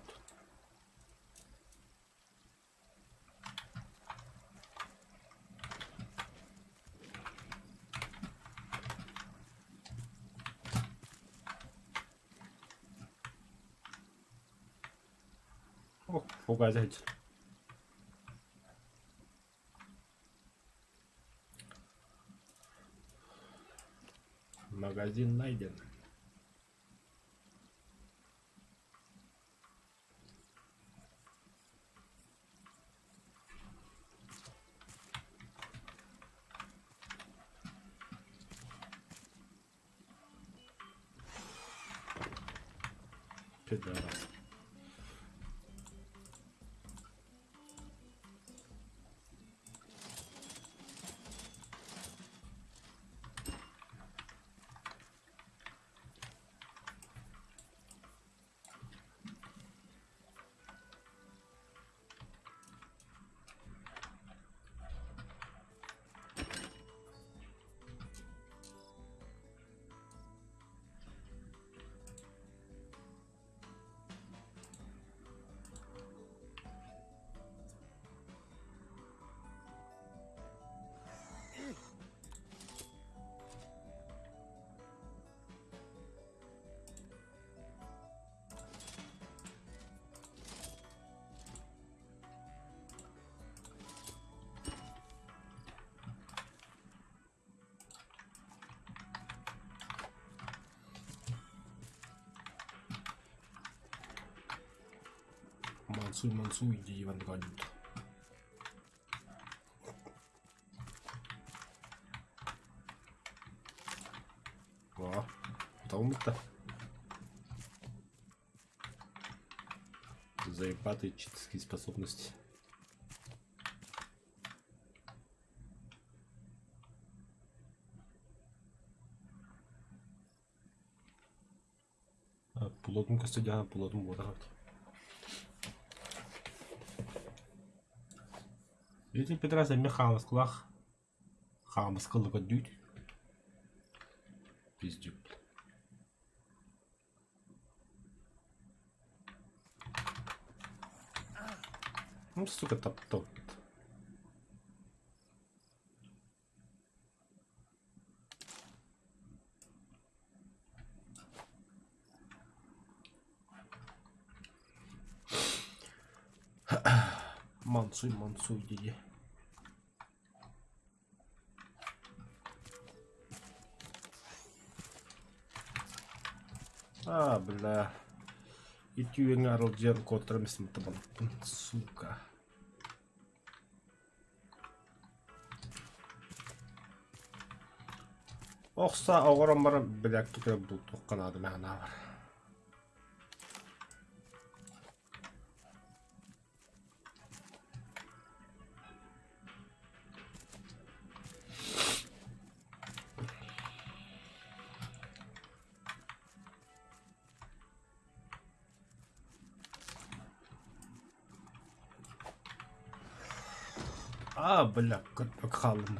О, погазить. Магазин найден. Пидорас. Мансуй, иди Иван гонит. О, там-то. Заебатые читерские способности. Пулотун кастадиана, пулотун бодагат. Эти петраса мехамас клах. Хамас кылыга дүйт. Пиздюк. Ну, сука, топ-топит. Мансуй, диди. Бля. И тюйнг арылжан контрам смытабан. Сука. Оқса оғырам бара біляк кетер бұл тоққан адым ана бар. Бля, как халым.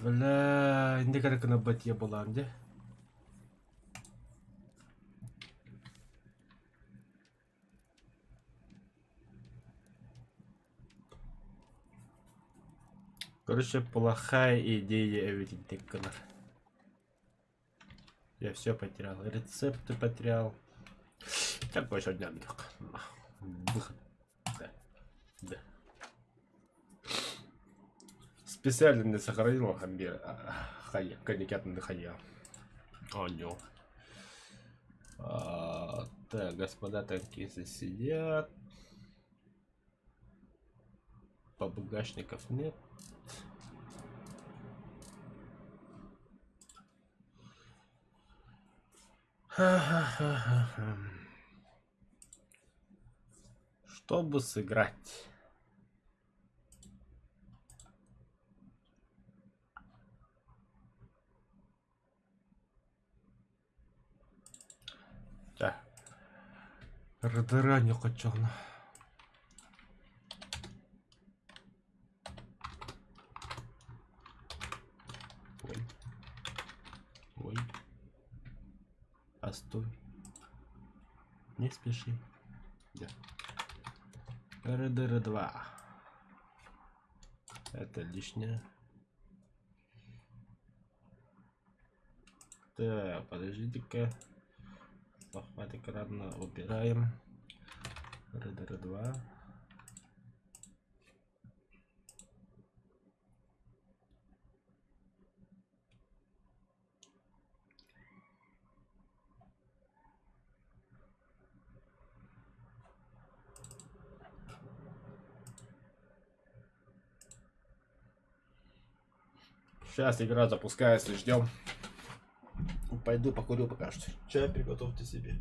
Бля, инде керек кына бәтия болам де. Короче, плохая идея everything color. Я все потерял. Рецепты потерял. Так больше дня так. Выход. Да. Специально не сохранил хамбир. Хая. Коньякят на хая. О, нё. Так, господа танкисты сидят. Побагашников нет. Чтобы сыграть. Так. Радара не хочу. Ой. Постой. Не спеши. Да. РДР 2. Это лишнее. Так, подождите-ка. Захват экрана убираем. РДР 2. Сейчас игра запускается, ждем. Пойду покурю пока что. Чай приготовьте себе.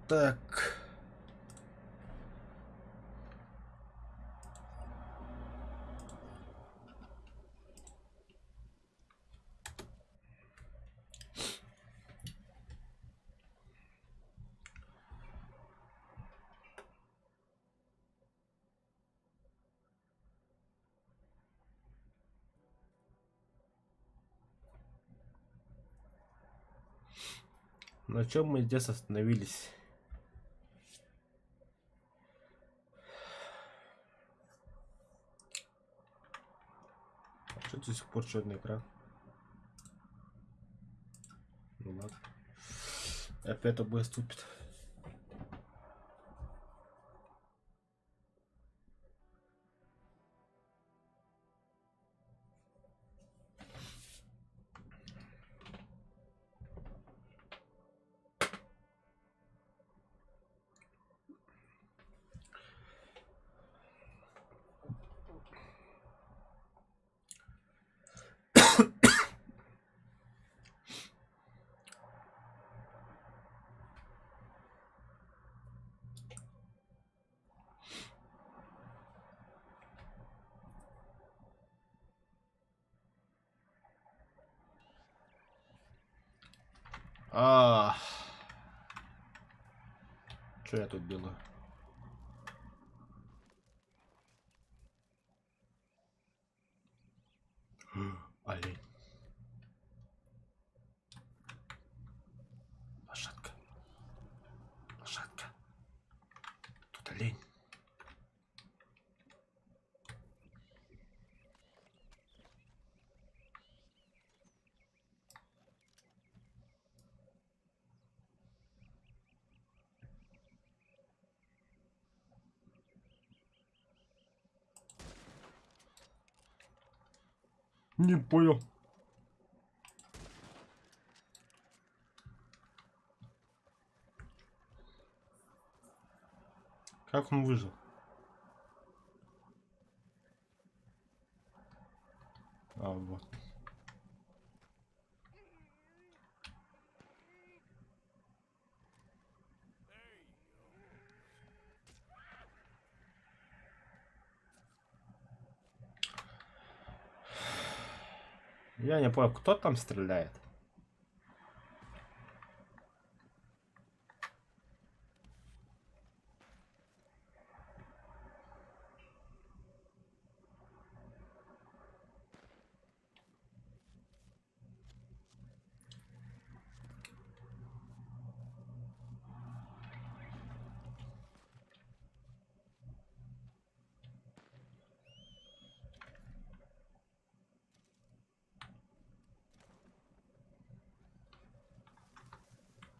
Так. На чем мы здесь остановились? А что до сих пор черный экран? Ну ладно. Опять ОБС ступит. А, что я тут делаю? Олень. Лошадка. Лошадка. Тут олень. Не понял. Как он выжил? А, вот. Я не понял, кто там стреляет?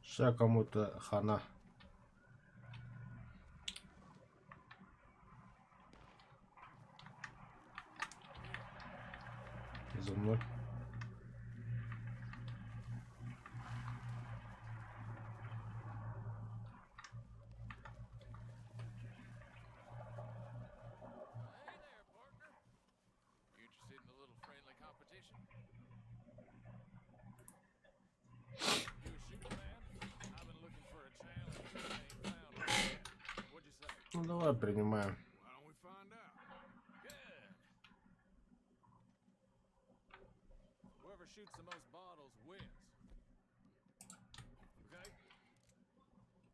Сейчас кому-то хана. За мной. Ну давай принимаем. Shoots the most bottles wins. Okay?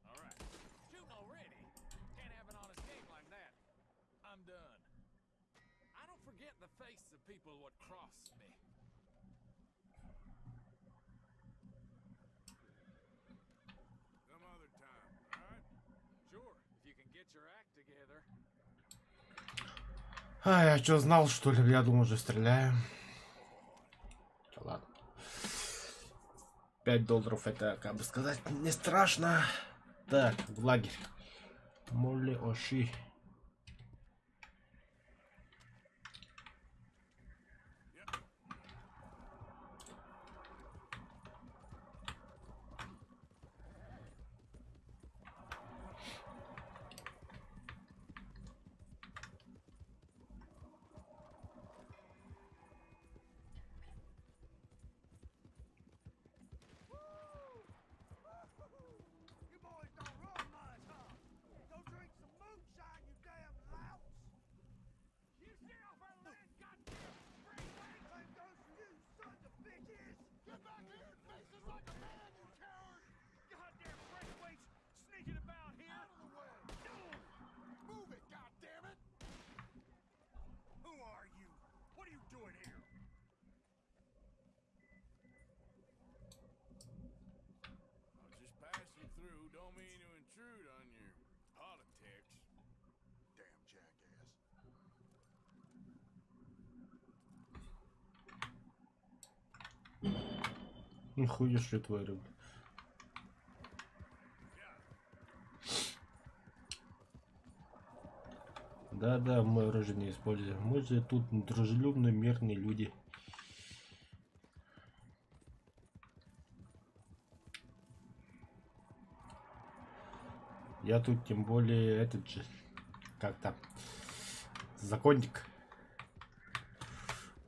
All right. Shooting already? Can't have an honest game like that. I'm done. I don't forget the face of people what cross me. Some other time, all right? Sure, if you can get your act together. А, я что, знал, что ли? Я думал, уже стреляю. Ладно. $5 это, как бы сказать, не страшно. Так, в лагерь. Молли Оши. Нихуя, что я творю. Да-да, мое оружие не используем. Мы же тут дружелюбные, мирные люди. Я тут тем более этот же, как там, законник.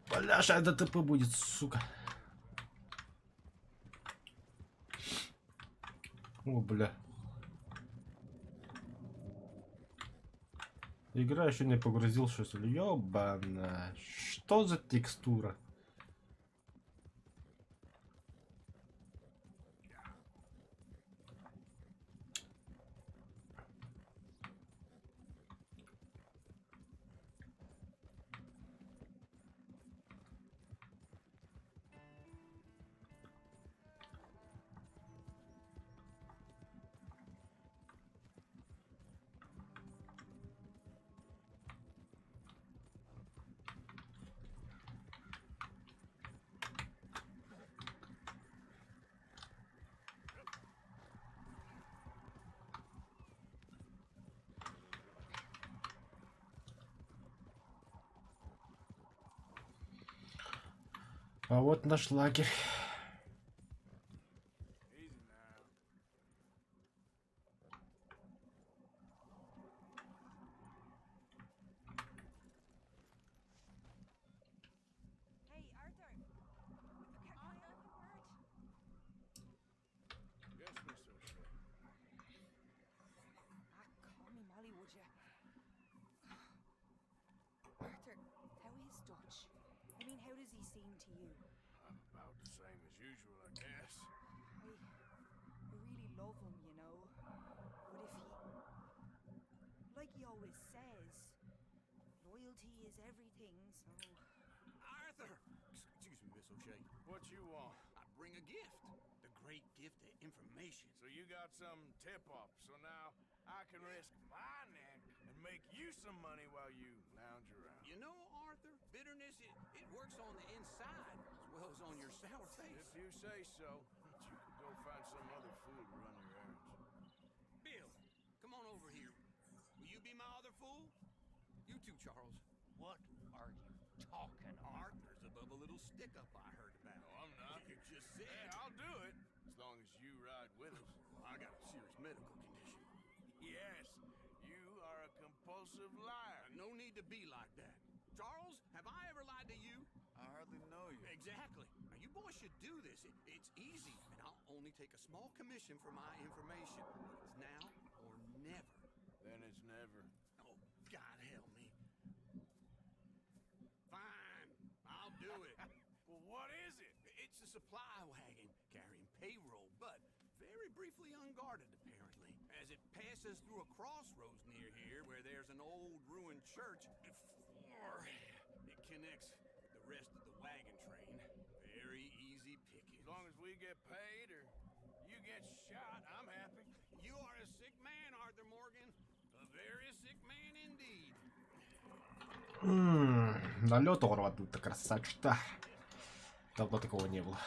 Бляша, это ТП будет, сука. О, бля. Игра еще не погрузил, что ли? Ёбана. Что за текстура? А вот наш лагерь. Easy now. Hey, Arthur. Can I have a word? Yes, Miss O'Shea. Call me Molly, would you? Arthur, how is Dutch? I mean, how does he seem to you? About the same as usual, I guess. I really love him, you know. But if he... Like he always says, loyalty is everything, so... Arthur! Excuse me, Miss O'Shea. What you want? I bring a gift. The great gift of information. So you got some tip-off, so now I can risk my neck and make you some money while you lounge around. You know, Arthur, bitterness, it works on the inside as well as on your sour face. If you say so, you could go find some other fool to run your errands. Bill, come on over here. Will you be my other fool? You too, Charles. What are you talking on? Arthur's above a little stick-up I heard about. No, I'm not. You just said. Yeah, I'll do it, as long as you ride with us. I got a serious medical condition. Yes, you are a compulsive liar. No need to be like that. Charles, have I ever lied to you? I hardly know you. Exactly. Now, you boys should do this. It's easy, and I'll only take a small commission for my information. It's now or never. Then it's never. Oh, God help me. Fine, I'll do it. Well, what is it? It's a supply wagon carrying payroll, but very briefly unguarded, apparently. As it passes through a crossroads near here where there's an old ruined church, before it connects with the rest of the wagon train. Very easy picking. As long as we get paid or you get shot, I'm happy. You are a sick man, Arthur Morgan. A very sick man indeed. Налет урвату-то красавчик-то. Давно такого не было.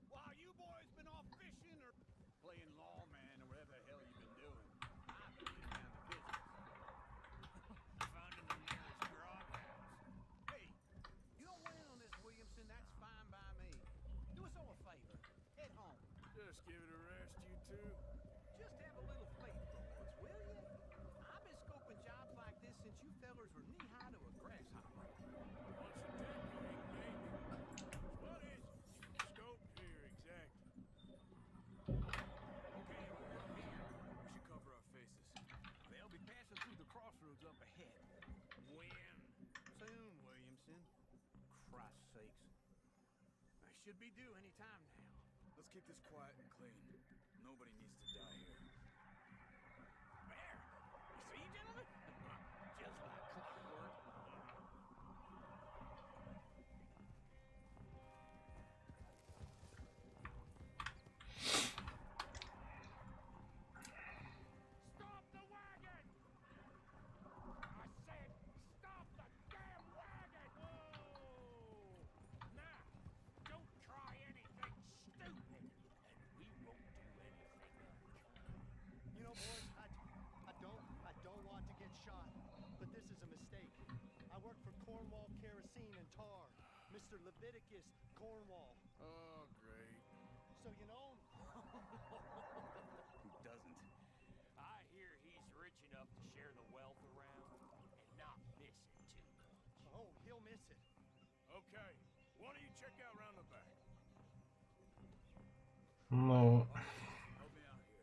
While you boys been off fishing or playing lawman or whatever the hell you've been doing, I've been getting down to business. Finding the nearest grog house. Hey, you don't win on this, Williamson. That's fine by me. Do us all a favor. Head home. Just give it a rest, you two. Just have a little faith for once, will you? I've been scoping jobs like this since you fellers were knee-high to a grasshopper. What's a technique, baby? What is it? Scope here, exactly. Okay, we're here. We should cover our faces. They'll be passing through the crossroads up ahead. When? Soon, Williamson. Christ's sakes. I should be due any time now. Let's keep this quiet and clean. Nobody needs to die here. There! You see, gentlemen? Just like clockwork. Stop the wagon! Mr. Leviticus Cornwall. Oh, great. So you know him? Who doesn't? I hear he's rich enough to share the wealth around and not miss it too much. Oh, he'll miss it. Okay, why don't you check out round the back? Ну, Help me out here.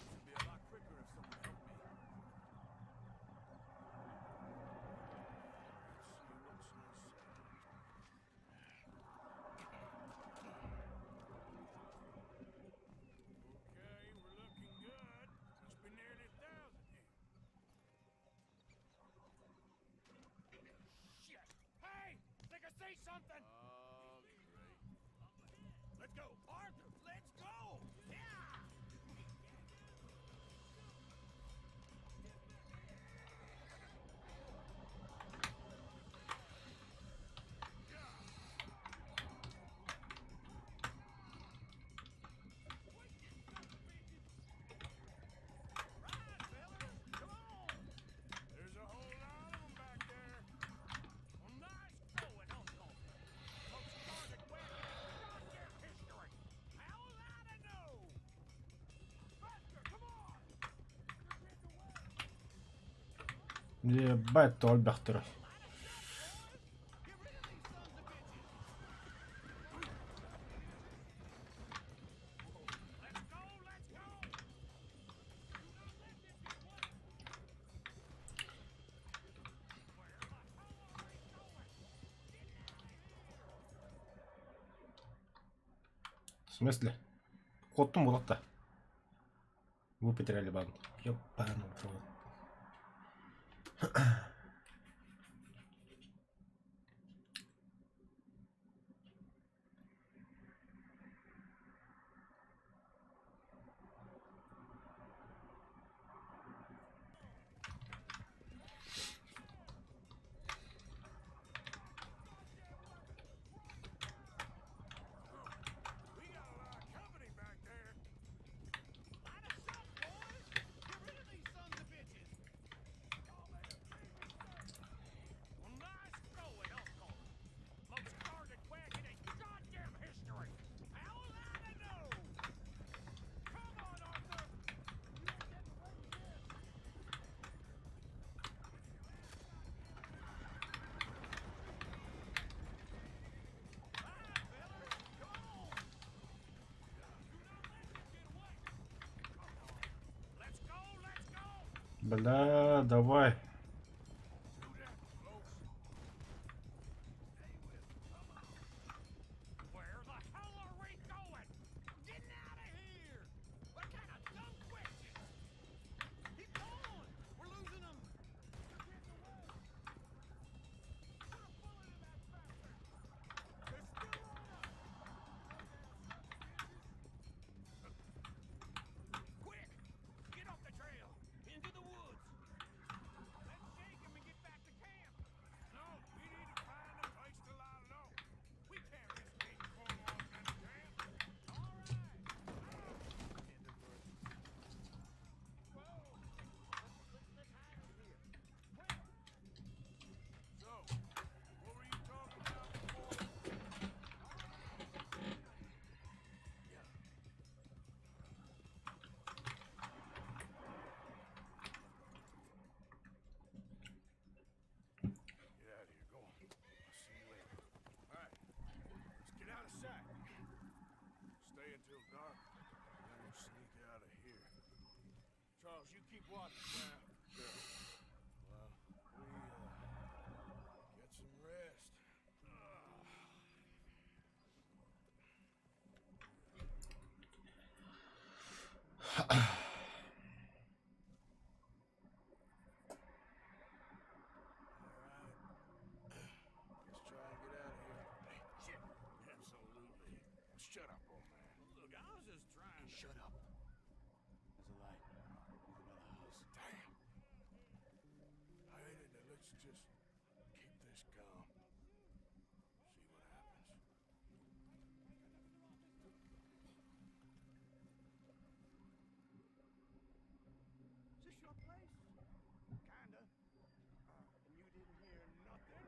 It'd be a lot quicker if someone helped me. Let's see what's inside. Okay, we're looking good. Must be nearly 1,000 here. Shit! Hey! Think I see something! Oh, great. Let's go! Arthur, let's go! Yeah! Rise, fellas! Come on! There's a whole lot of them back there. Well, nice going, Uncle. Most started wagon in goddamn history. How was I to know? Buster, come on! ебать, Альбертер. Get rid of these sons of bitches! Let's go, let's go! Do not let this get away! Where the hell are we going? Get out of here! В смысле? Кот болот-то. Вы потеряли банк. Ёбаный в рот. We got a lot of company back there. Line us up, boys! Get rid of these sons of bitches! Well, nice going, Uncle. Most started wagon in goddamn history. How was I to know? Come on, Arthur! You ain't getting away with this. Rise, fellas! Come on! Do not let this get away. Let's go, let's go! Бля, давай. Do that close. Where the hell are we going? Getting out of here! What kind of dumb questions? Keep going! We're losing them! They're getting away! Put a bullet in that bastard! They're still on us! Quick! Get off the trail! Into the woods! Let's shake him and get back to camp! No, we need to find a place to lie low. We can't risk being Cornwall's kind of camp. All right! So, what were you talking about before? Get out of here. Go on. I'll see you later. All right. Let's get out of sight. Stay until dark, then we'll sneak out of here. Charles, you keep watching now. Sure. Well, we, get some rest. Let's try and get out of here. Hey, shit. Absolutely. Shut up, old man. Look, I was just trying to... Shut up. There's a light over by the house. Damn. I hate it. Let's just keep this calm. See what happens. place? Kinda. And you didn't hear nothing?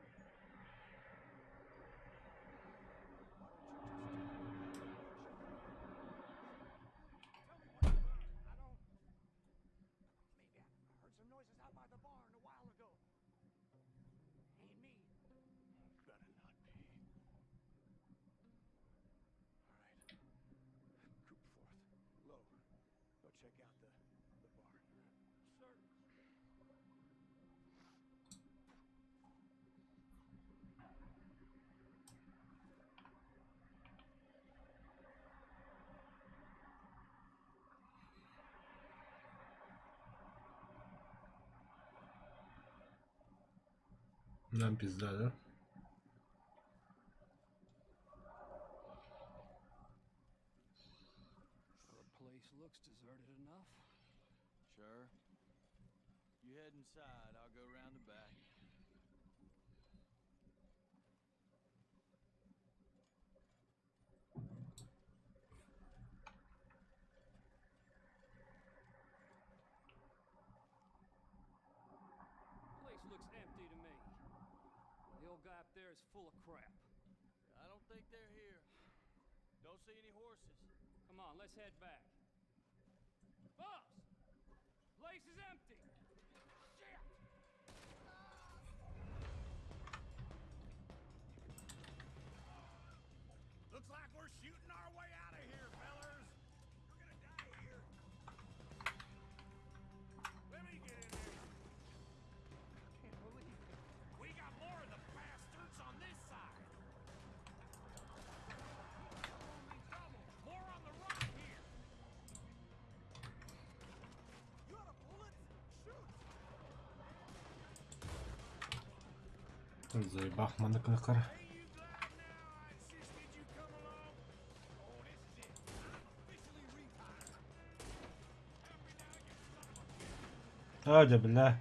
Why don't you just tell me what you heard? I don't... Maybe I heard some noises out by the barn a while ago. Ain't me. Better not be. All right. Group forth. Low, go check out the barn. Sir. Нам пизда, да? The place looks deserted enough. Sure. You head inside, I'll go round the back. Place looks empty to me. The old guy up there is full of crap. I don't think they're here. Don't see any horses. Come on, let's head back. Boss! Place is empty! Shit! Looks like we're shooting our way out of here, fellers. We're gonna die here. Let me get in there. Can't believe it. We got more of the bastards on this side. Only double. More on the right here. You out of bullets? Shoot! Заебах, манакахар. Ain't you glad now I insisted you come along? Oh, this is it. I'm officially retired. Hadi billah.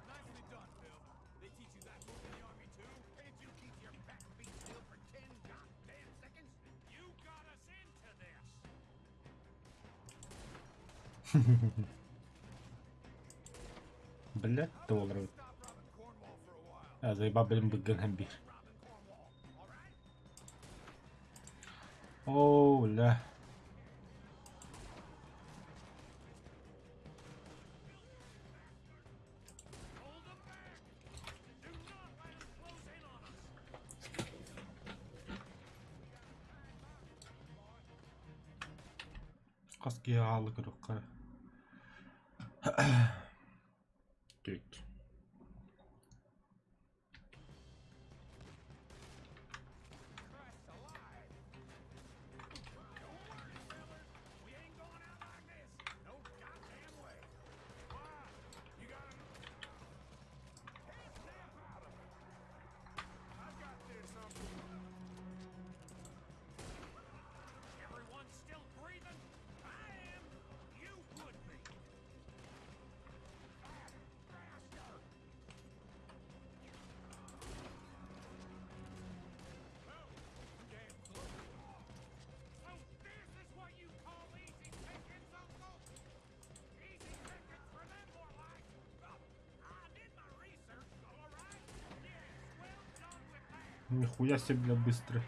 Nicely done, Phil. They teach you that move in the army too? Can't you keep your back feet still for 10 goddamn seconds? You got us into this. Бля, долларов. Stop robbing Cornwall for a while. А, заебал, блин, быган бир. Robbing Cornwall, all right? О, бля. Hold them back. Do not let them close in on us. Каски алды кырыкка. Түт. Christ alive. Don't worry, fellers. We ain't going out like this. No goddamn way. Why? You got a... Hey, snap out of it. I got this something. Everyone still breathing? I am. You would be. Faster. Oh, damn close. So this is what you call easy pickings, Uncle? Easy pickings for them, more like. Oh, I did my research, all right? Yes, well done with that. Нихуя себе, бля, быстро.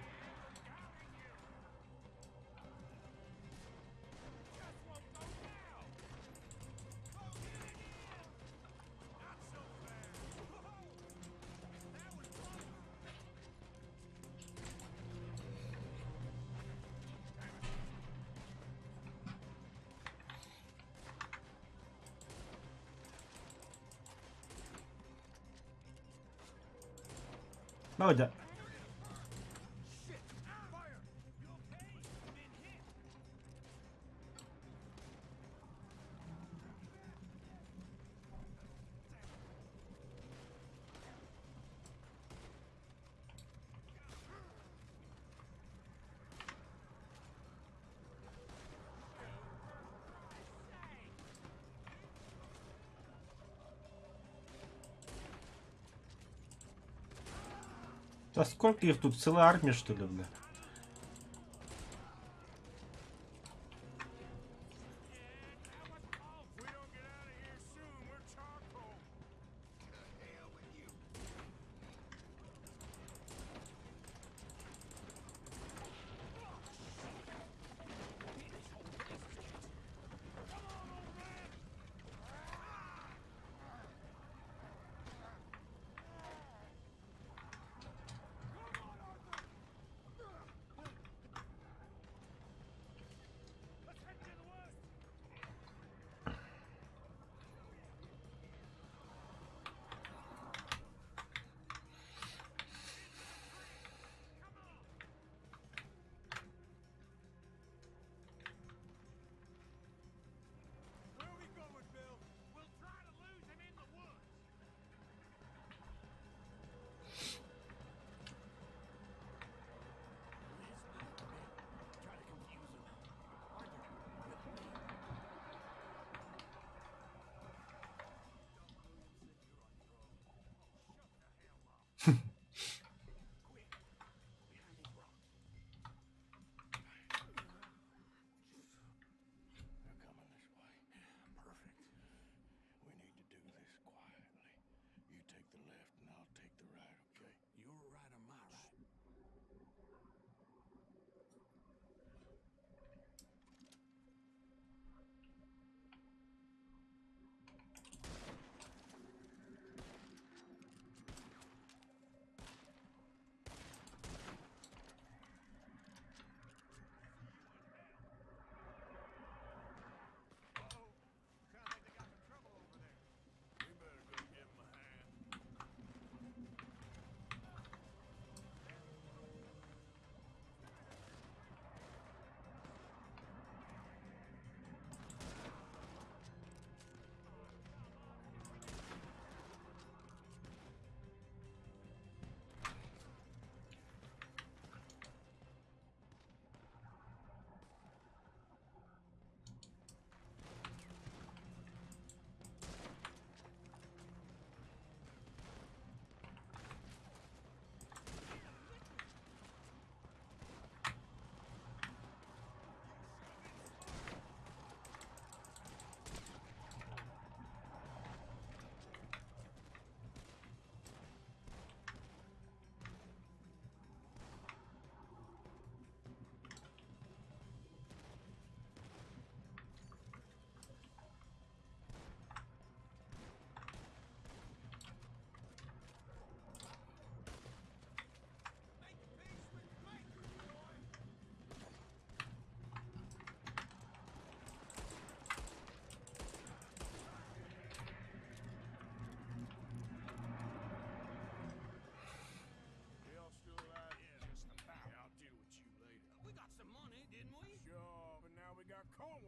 Just won't go now. Oh, get it in. Not so fast. Whoa. That was close. Молодец. Shit! Fire! You okay? Been hit. Да сколько их тут? Целая армия, что ли, бля? Yeah,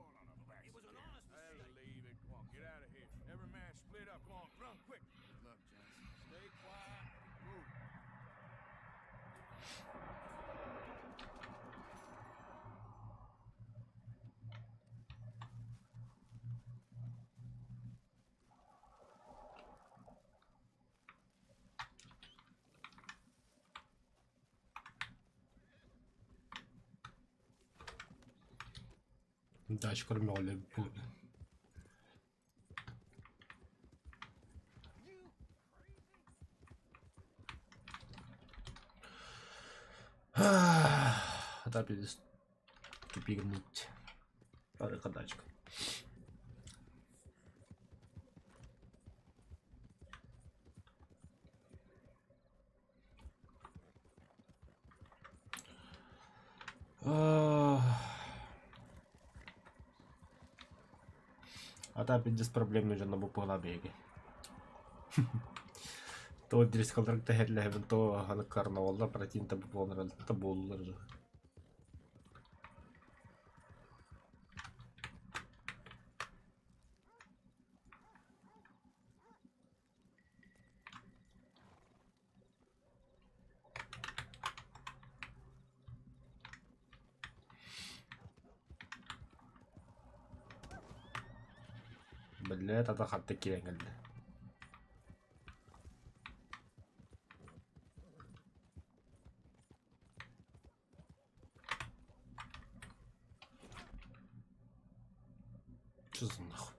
on a back. It was an honest I'll mistake. leave it. Come on, get out of here. Every man split up. Come on, run quick. Look, Johnson, stay quiet. Move. انت اشكر معلم. Это без тупигнуть. Подачка. Ата без проблем нужно бу пыла беги. То дирис калдырык та хедлебин то ханы карнавалда протеин табып болнар та болулар же. Бля, тата хатта кирен келди. Что за нахуй?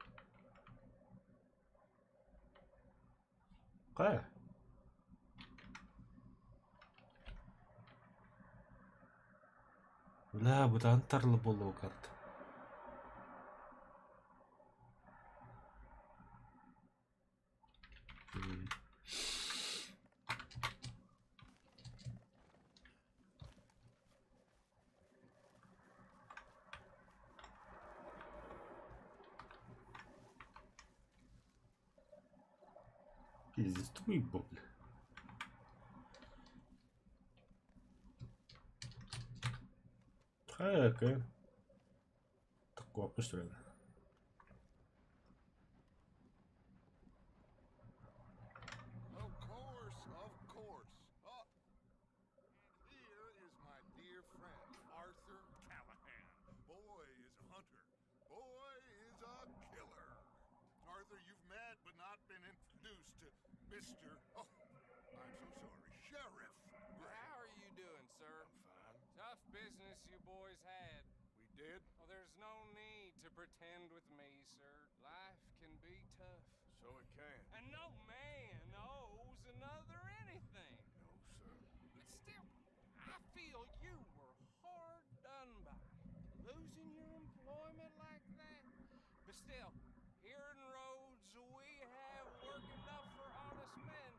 Какая? Бля, бұдан тарлы болу карты. Пиздец, твой бог. Окей. Такое построено. Of course, of course. Oh. And here is my dear friend, Arthur Callahan. Boy is a hunter. Boy is a killer. Arthur, you've met but not been introduced to Mr. Oh, I'm so sorry, Sheriff. How are you doing, sir? Fine. Tough business you boys had. We did, Well, there's no need to pretend with me, sir. Life can be tough. so it can. And no man owes another anything. No, sir. But still, I feel you were hard done by. Losing your employment like that. But still, here in Rhodes, we have work enough for honest men.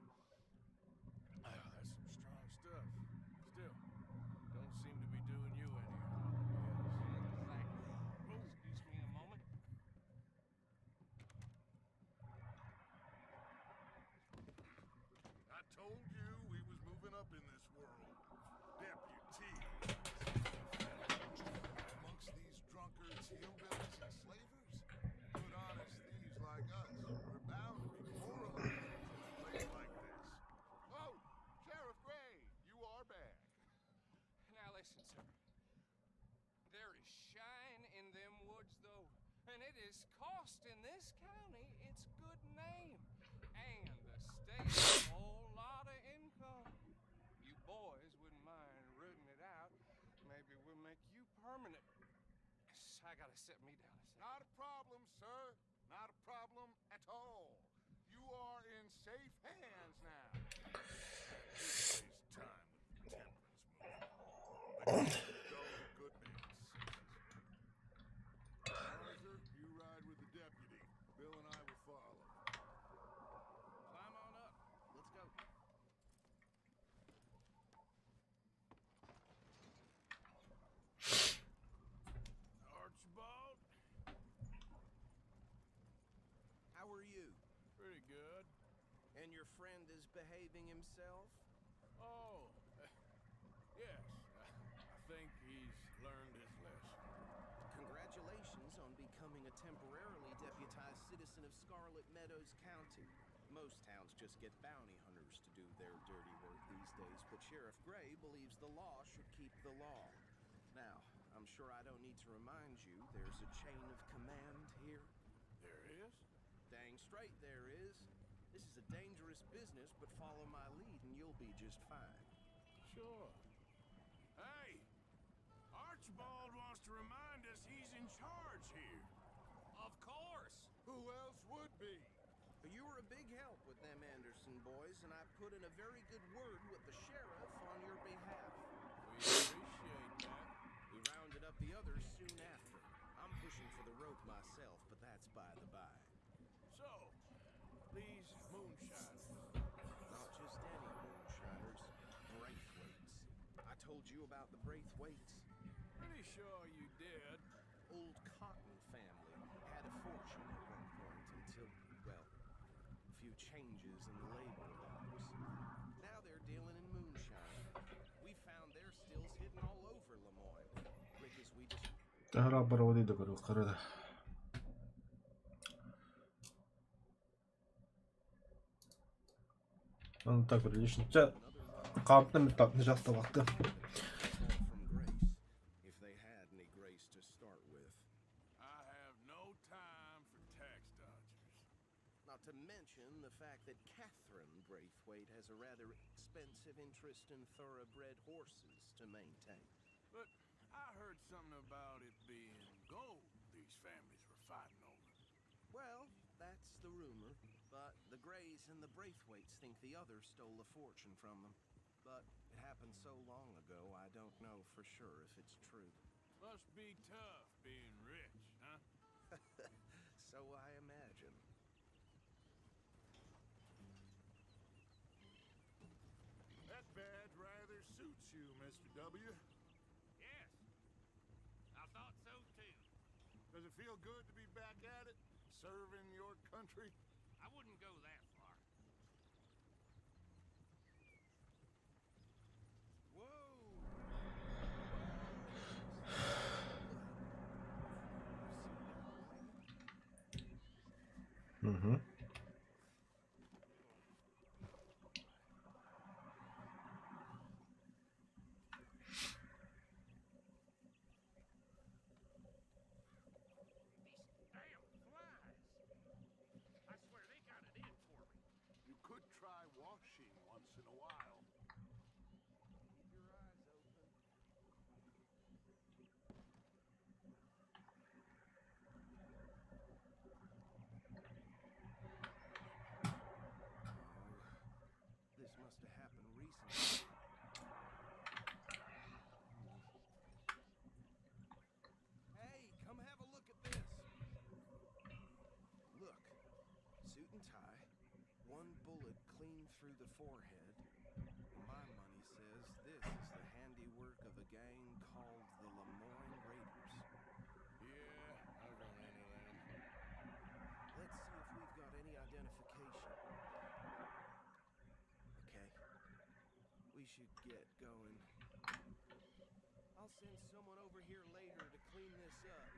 Oh, that's some strong stuff. Still, don't seem to be doing you any harm. Exactly. Excuse me a moment. I told you we was moving up in this world. Deputy. Amongst these drunkards, hillbillies, and slavers, good honest thieves like us, we're bound to be moralized in a place like this. Oh, Sheriff Gray, you are back. Now listen, sir. There is shine in them woods, though, and it is cost in this county its good name, and the state a whole lot of income. You boys wouldn't mind rooting it out. Maybe we'll make you permanent. I gotta sit me down a second. Not a problem, sir. Not a problem at all. You are in safe hands now. This is time with the temperance movement. The good man's citizens. Arthur, you ride with the deputy. Bill and I will follow. Climb on up. Let's go. Archibald? How are you? Pretty good. And your friend is behaving himself? Oh, yes. I think he's learned his lesson. Congratulations on temporarily deputized citizen of Scarlet Meadows County. Most towns just get bounty hunters to do their dirty work these days, but Sheriff Gray believes the law should keep the law. Now, I'm sure I don't need to remind you there's a chain of command here. There is? Dang straight there is. This is a dangerous business, but follow my lead and you'll be just fine. Sure. Hey! Archibald wants to remind us he's in charge here. Of course. Who else would be? You were a big help with them Anderson boys, and I put in a very good word with the sheriff on your behalf. We appreciate that. We rounded up the others soon after. I'm pushing for the rope myself, but that's by the by. So, these moonshiners. Not just any moonshiners, Braithwaites. I told you about the Braithwaites. Pretty sure you did. Old Cotton family had a fortune at one point until, well, a few changes in the labor laws. Now they're dealing in moonshine. We found their stills hidden all over Lemoyne. Quick as we just... Бороды до корыта. Он так прилично. Картами так не часто вахты. If they had any grace to start with. I have no time for tax dodgers. Not to mention the fact that Catherine Braithwaite has a rather expensive interest in thoroughbred horses to maintain. But I heard something about it being gold these families were fighting over. Well, that's the rumor. But the Grays and the Braithwaites think the others stole a fortune from them. But it happened so long ago, I don't know for sure if it's true. Must be tough being rich, huh? So I imagine. That badge rather suits you, Mr. W. Yes. I thought so too. Does it feel good to be back at it? Serving your country? I wouldn't go that far. Угу. These damn flies. I swear they got it in for me. You could try washing once in a while. Keep your eyes open. This must have happened recently. Hey, come have a look at this. Look, suit and tie, one bullet clean through the forehead. My money says this is the handiwork of a gang called the Lemoyne Raiders. Yeah, I've run into them. Let's see if we've got any identification. Okay. We should get going. I'll send someone over here later to clean this up.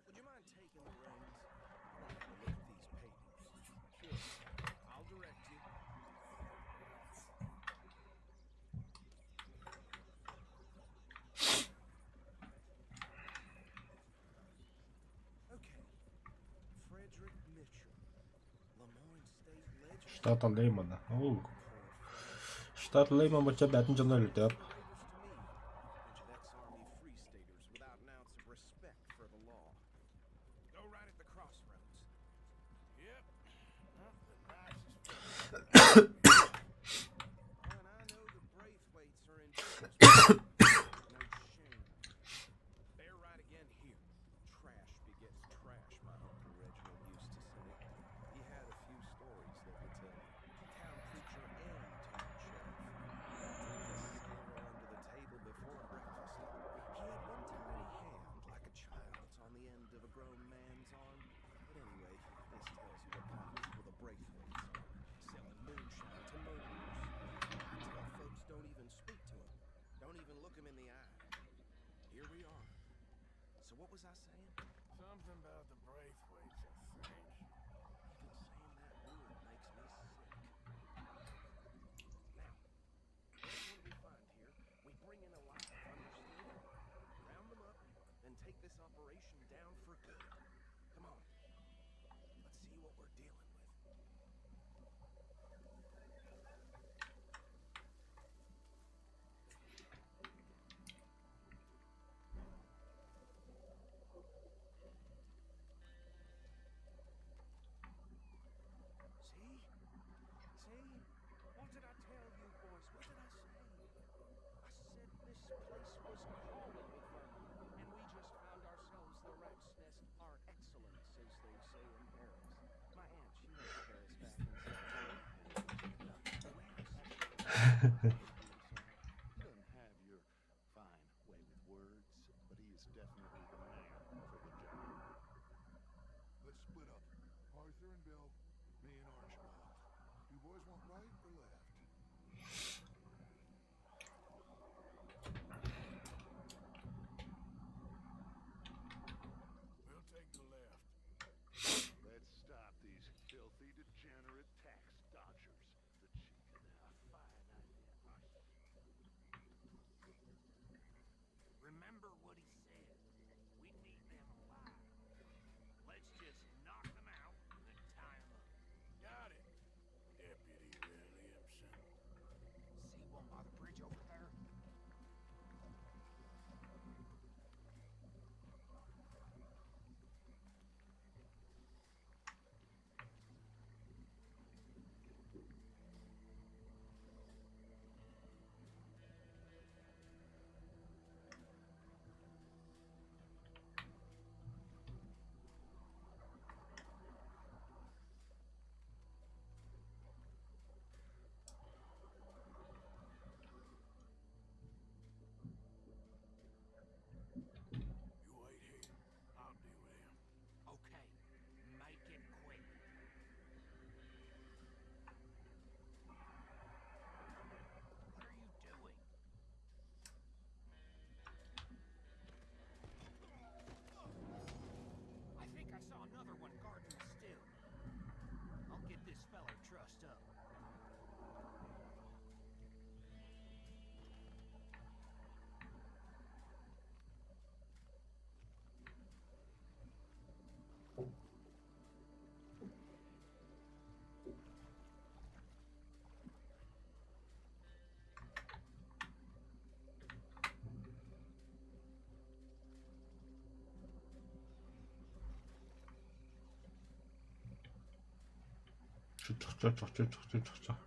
Would you mind taking the reins? I want to have a look at these papers. Sure. I'll direct you. Okay. Frederick Mitchell. Lemoyne State Legend. Штат Леймана. Оу. Штат Лейман бача байтан жана үлдеп. Raiders to me. Bunch of ex-army free staters without an ounce of respect for the law. Go right at the crossroads. Yep. Not the nicest place. And I know the Braithwaites are in business. No shame. Bear right again here. Trash begets trash, my Uncle Reginald used to say. He had a few stories, let me tell you. Town preacher and town sheriff. So what was I saying? Something about the Braithwaites, I think. Even saying that word makes me sick. Now, what do we find here? We bring in alive, understand? Round them up, and take this operation down for good. Come on. Let's see what we're dealing with. See? What did I tell you, boys? What did I say? I said this place was crawling with vermin, and we just found ourselves the rat's nest par excellence, as they say in Paris. My aunt, she went to Paris back in September. He doesn't have your fine way with words, but he is definitely the man for the job. Let's split up. Arthur and Bill, me and Archibald. You boys want right or left? We'll take the left. Let's stop these filthy, degenerate tax dodgers. The cheek of them. A fine idea. Remember what he said. We need them alive. Let's just knock them out and tie them up. Got it, Deputy Williamson. See one by the bridge over there? You wait here. I'll deal with him. Okay, make it quick. What are you doing? I think I saw another one guarding the still. I'll get this feller trussed up. 쭈쩍쭈쩍쭈쩍쭈쩍.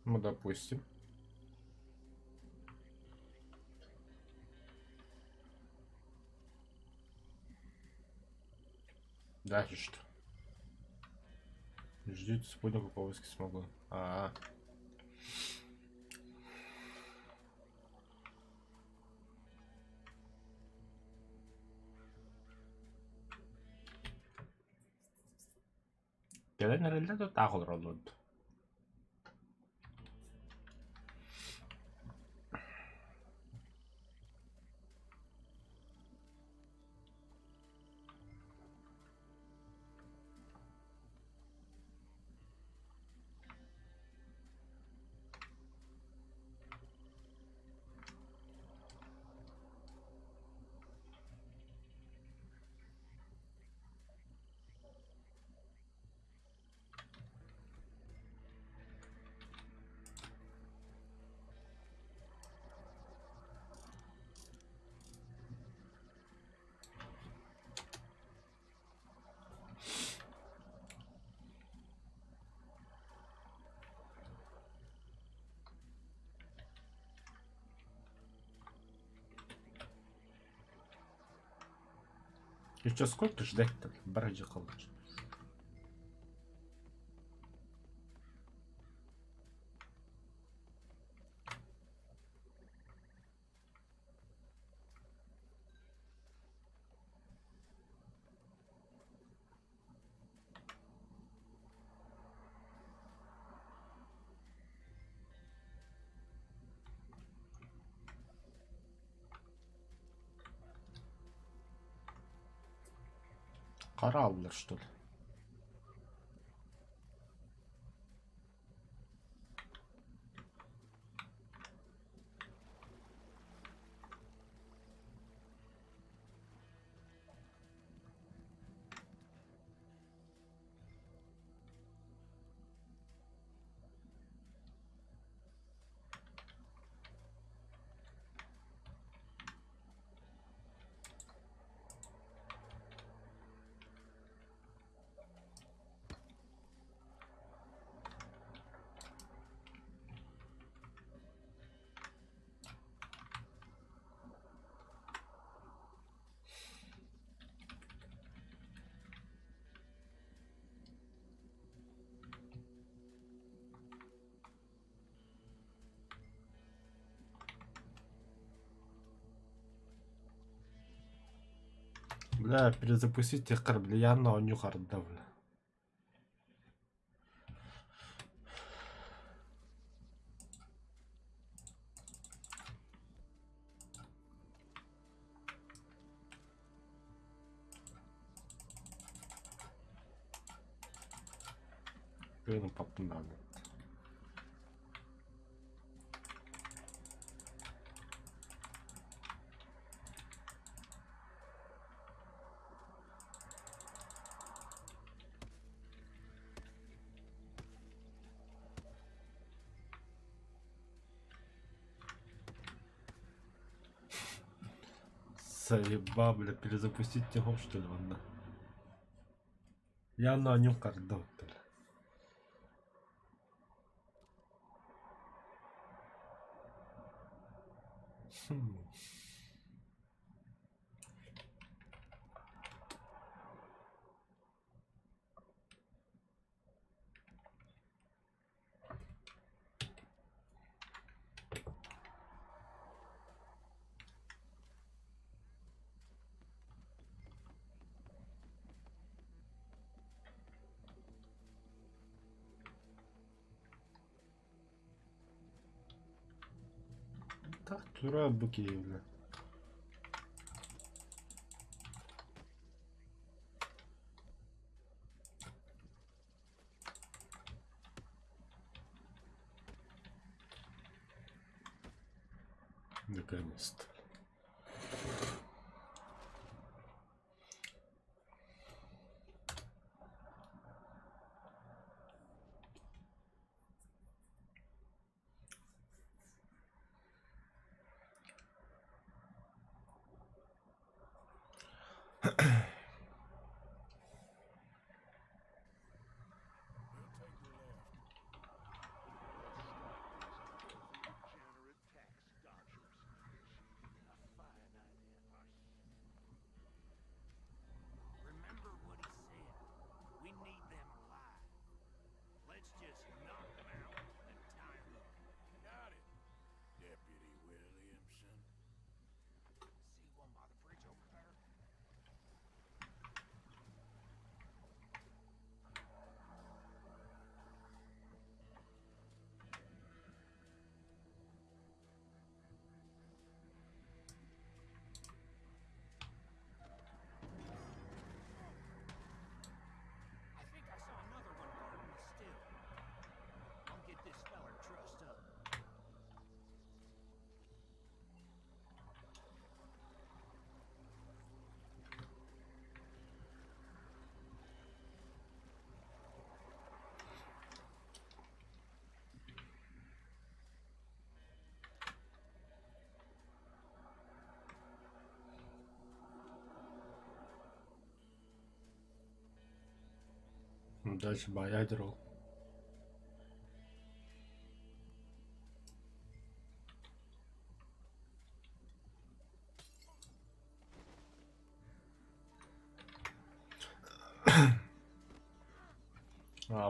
Ну, допустим. Дальше что? Ждет спутнику поиски смогу. Kelenerinden takılır olurdu. Еще сколько ждать-то? Браджи колочь. Караулер, что ли? Бля, перезапустить тех кораблей, я на нюхар давлю. Benim papım abi. Заебал, бля, перезапустить его, что ли, ладно? Я на нем кардал, бля. Так, тура буки, бля. Наконец-то. Дальше боядеру.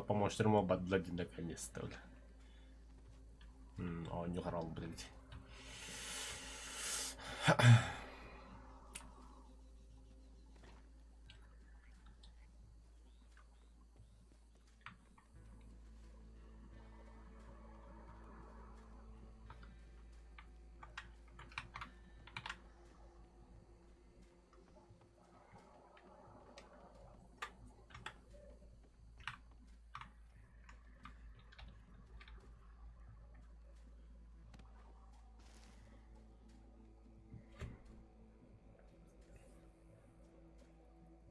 Помощь моба блядь, наконец-то, бля. Не хорал, блядь.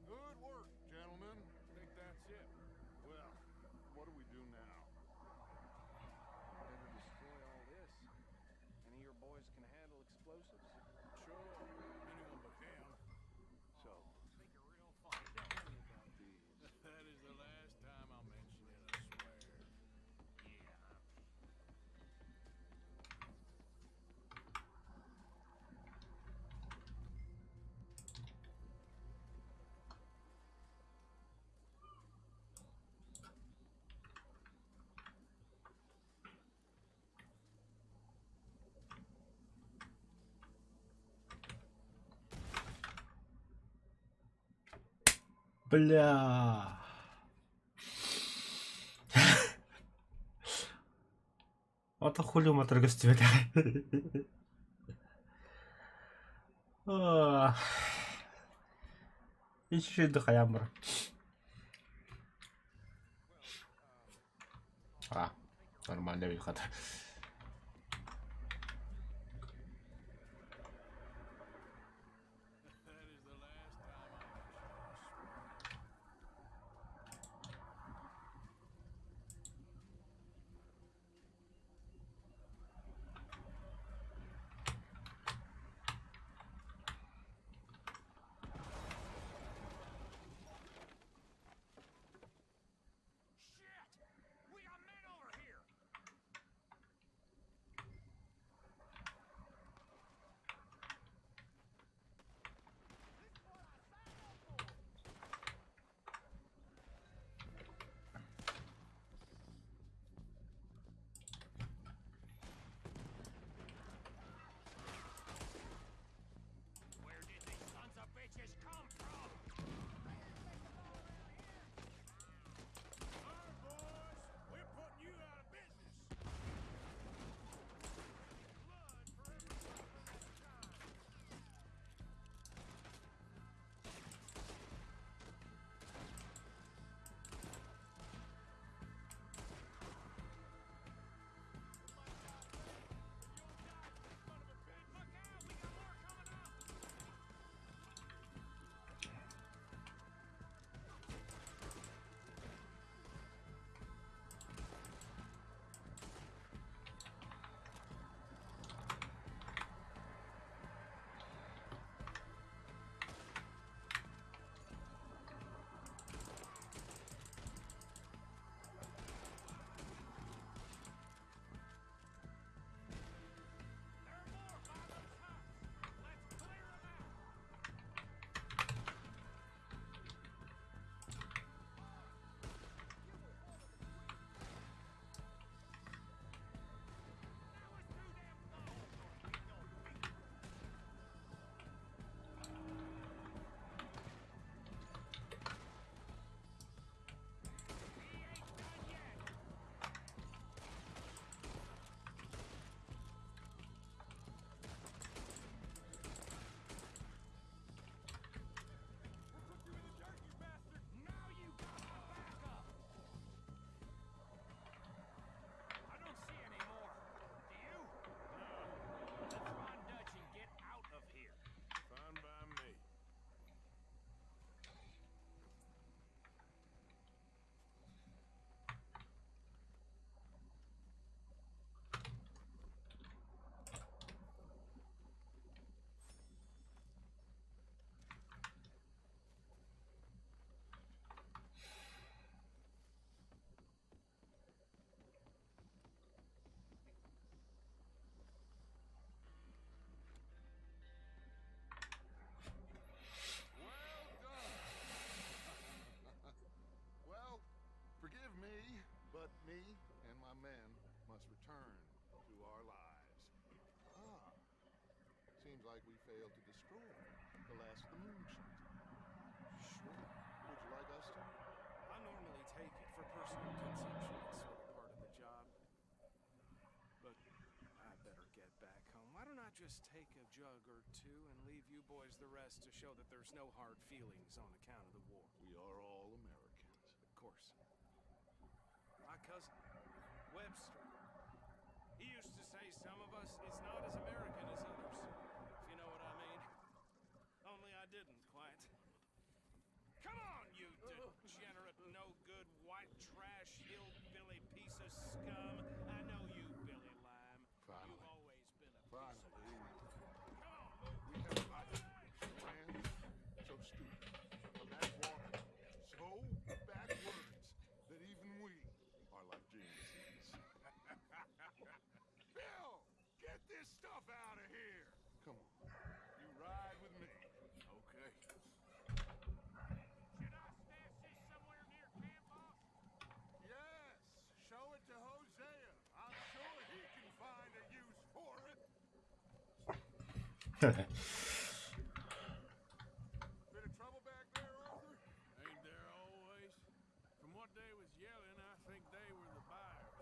Good work, gentlemen. Think that's it. Well, what do we do now? Better destroy all this. Any of your boys can handle explosives? Sure, anyone but him. So, Make it real fun. Don't worry about these. that is the last time I'll mention it, I swear. Бля. Одоо хүлийн мотор гэж байна. Ищи да хаямар. Нормальный выход. like we failed to destroy the last of the moonshine. Sure. Would you like us to? I normally take it for personal consumption. It's sort of part of the job. But I better get back home. Why don't I just take a jug or two and leave you boys the rest to show that there's no hard feelings on account of the war? We are all Americans. Of course. My cousin, Webster, he used to say some of us is not as American as others, if you know what I mean. Only I didn't quite. Come on, you degenerate, no-good, white trash, hillbilly piece of scum. I know you, Billy Lime. Finally. You've always been a Finally. piece of... Come on, We have life. So land, so stupid. A backwater. So backwards that even we are like geniuses. Bill, get this stuff out of here. Come on. You ride with me. Okay. Should I stash this somewhere near camp, boss? Yes. Show it to Hosea. I'm sure he can find a use for it. Bit of trouble back there, Arthur? Ain't there always? From what they was yelling, I think they were the buyers.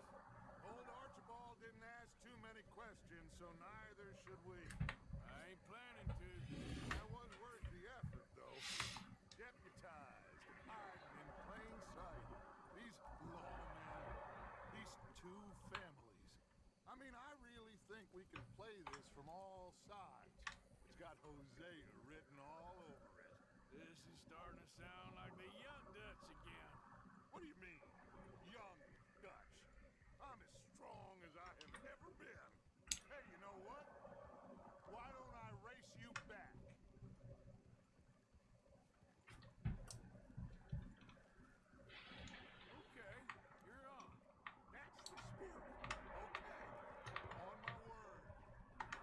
Old Archibald didn't ask too many questions, so neither should we. I ain't planning to. That was worth the effort, though. Deputized, hiding in plain sight. These lawmen, these two families. I mean, I really think we can play this from all sides. It's got Hosea written all over it. This is starting to sound like the Young Dutch again. What do you mean, young Dutch? I'm as strong as I have ever been. Hey, you know what? Why don't I race you back? Okay, you're on. That's the spirit. Okay. On my word.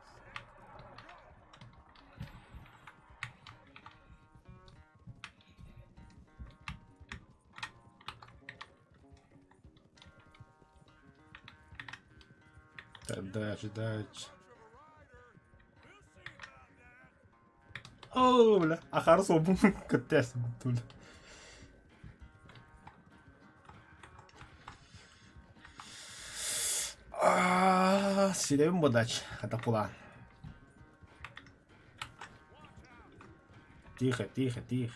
Set, go! Дальше. Much of a rider. We'll see about that. Oh, бля. А Харсо câtește, bule. Сидим бодач, это пула. Тихо, тихо, тихо.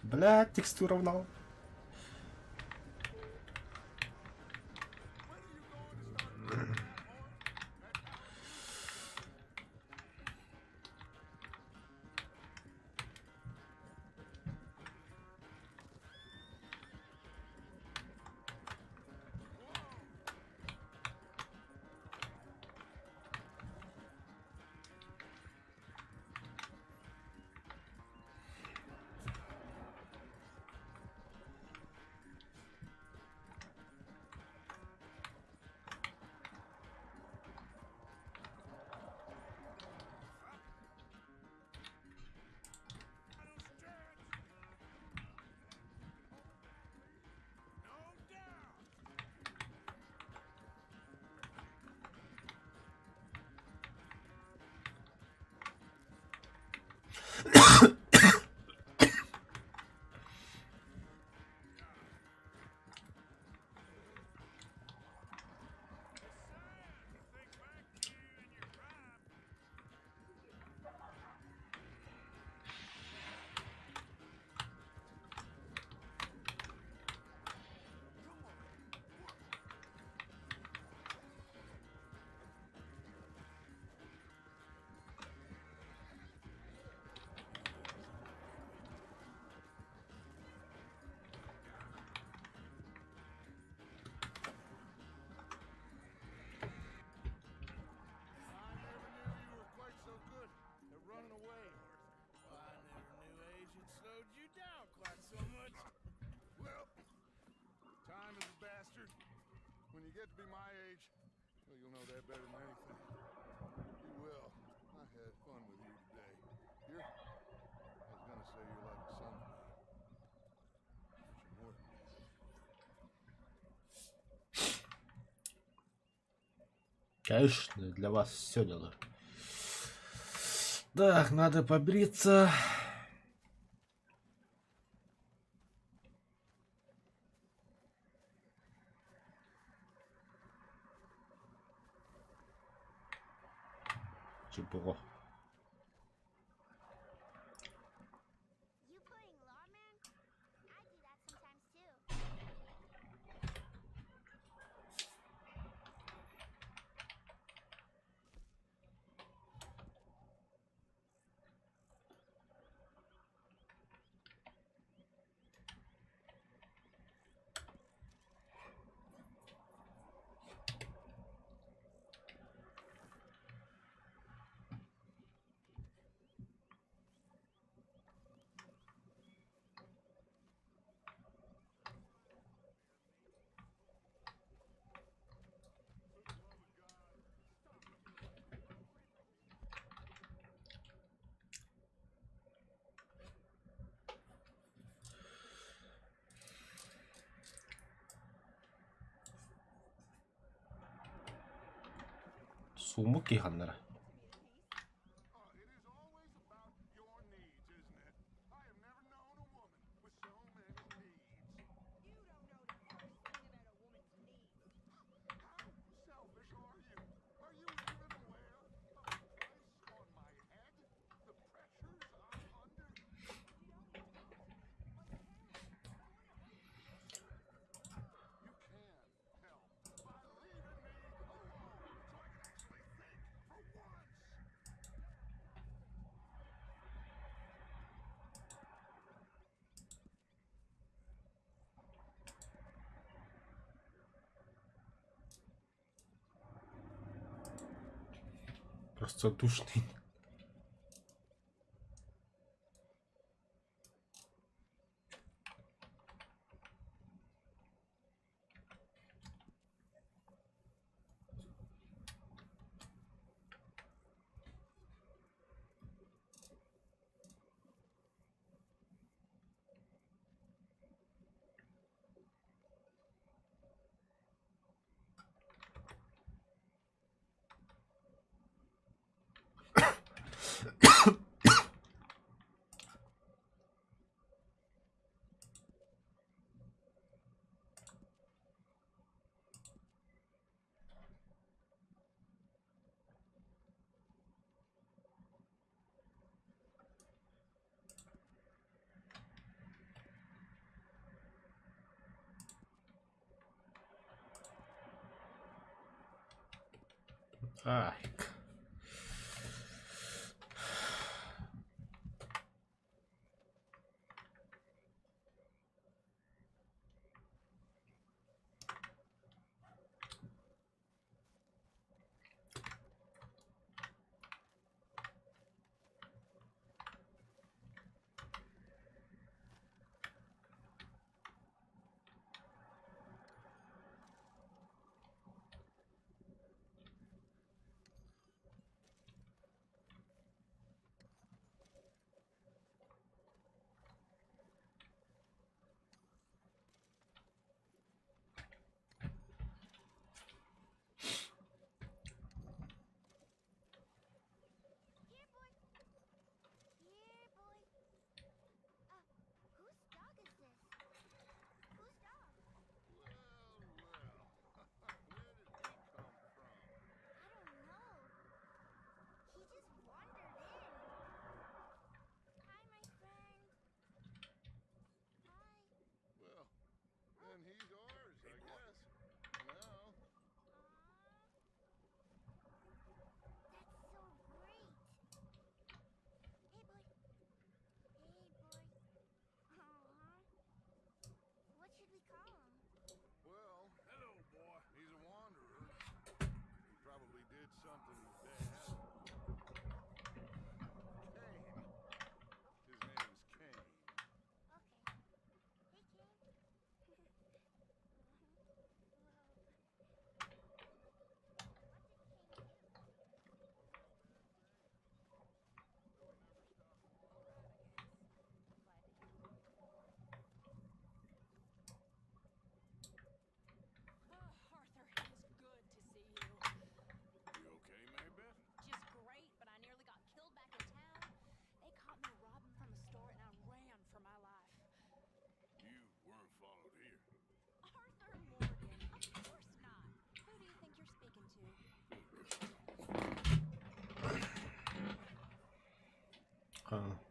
Бля, текстура равна. When you get to be my age, well, you'll know that better than anything. You will. I had fun with you today. I was gonna say you're like a son to me. But you're more than that. Конечно, для вас все делаю. Так, надо побриться. Чепуха. You playing lawman? I do that sometimes too. 수묵기 하느라. It is always about your needs, isn't it? I have never known a woman with so many needs. You don't know the first thing about a woman's needs. How selfish are you? Are you even aware of the price on my head? The pressures I'm under? You can help by leaving me alone so I can actually think for once. Простодушный. Ай.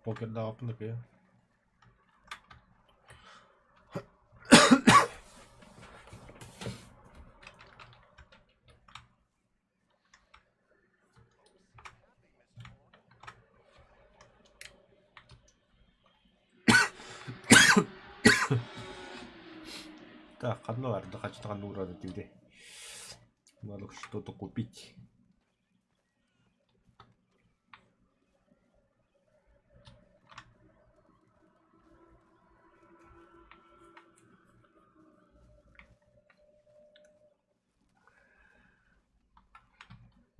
Покер да апнık ya. Так, одно хочу одну раду тебе. Надо что-то купить.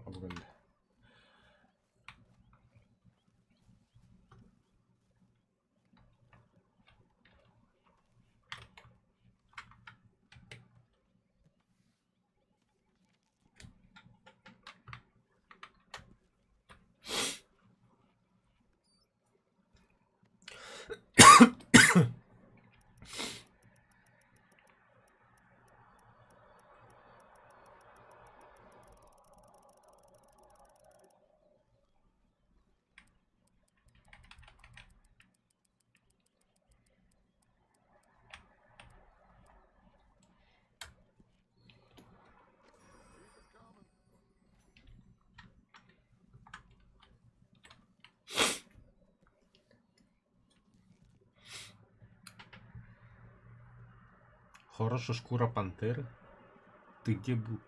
Обгонь. Хорошая шкура пантеры. Ты где был?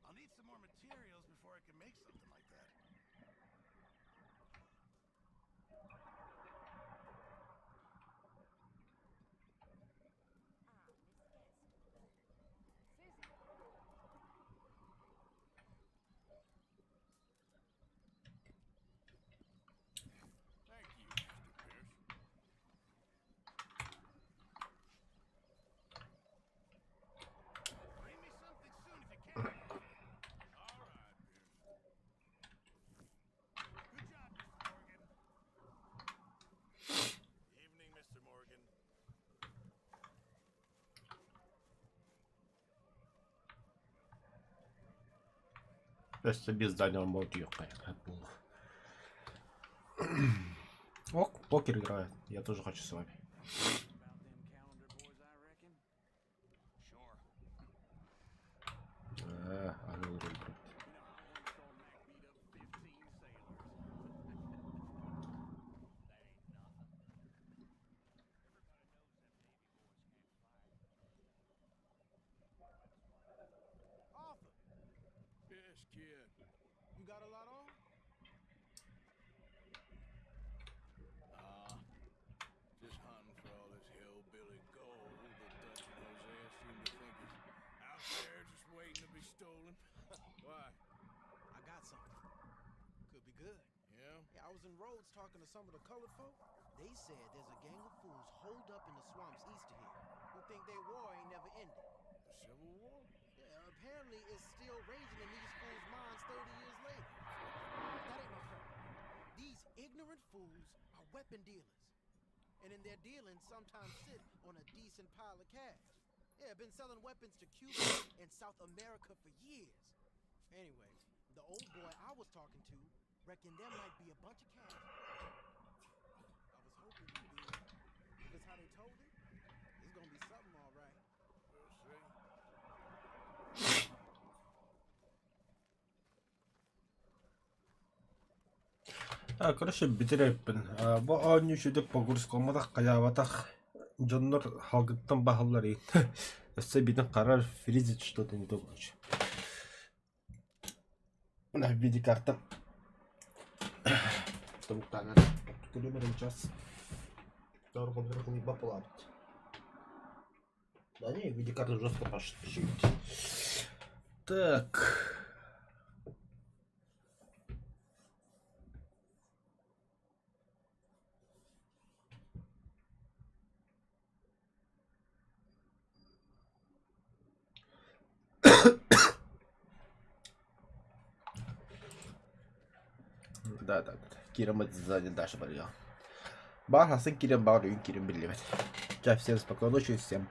I'll need some more materials before I can make something like that. Thank you, Mr. Pierce. Bring me something soon if you can. All right, Pierce. Good job, Mr. Morgan. Evening, Mr. Morgan. Просто без дальнего молотка. Ок, покер играет. Я тоже хочу с вами. А говорю, брат. Arthur. Yes, kid. You got a lot on? was in Rhodes talking to some of the colored folk, they said there's a gang of fools holed up in the swamps east of here who think their war ain't never ended. The Civil War? Yeah, apparently it's still raging in these fools' minds 30 years later. That ain't no point. These ignorant fools are weapon dealers. And in their dealings sometimes sit on a decent pile of cash. Yeah, been selling weapons to Cuba and South America for years. Anyway, the old boy I was talking to reckoned there might be a bunch of cash. I was hoping you'd be there. If it's how they told it, it's gonna be something all right. We'll see. Короче, битиреппин. Бу аню шүдеп погурскомадак каябатак жоннор халгыттан бахаллары. Өссө бидин карар фризит что-то не то, короче. На видеокарта. Чтобы камера. Километр в час. Второй компьютер не попал. Да не, видеокарта жестко пошли. Так. Да. Киром это сзади Даша болел. Бар, а сын Киром бар, Киром билет. Всем спокойной ночи, всем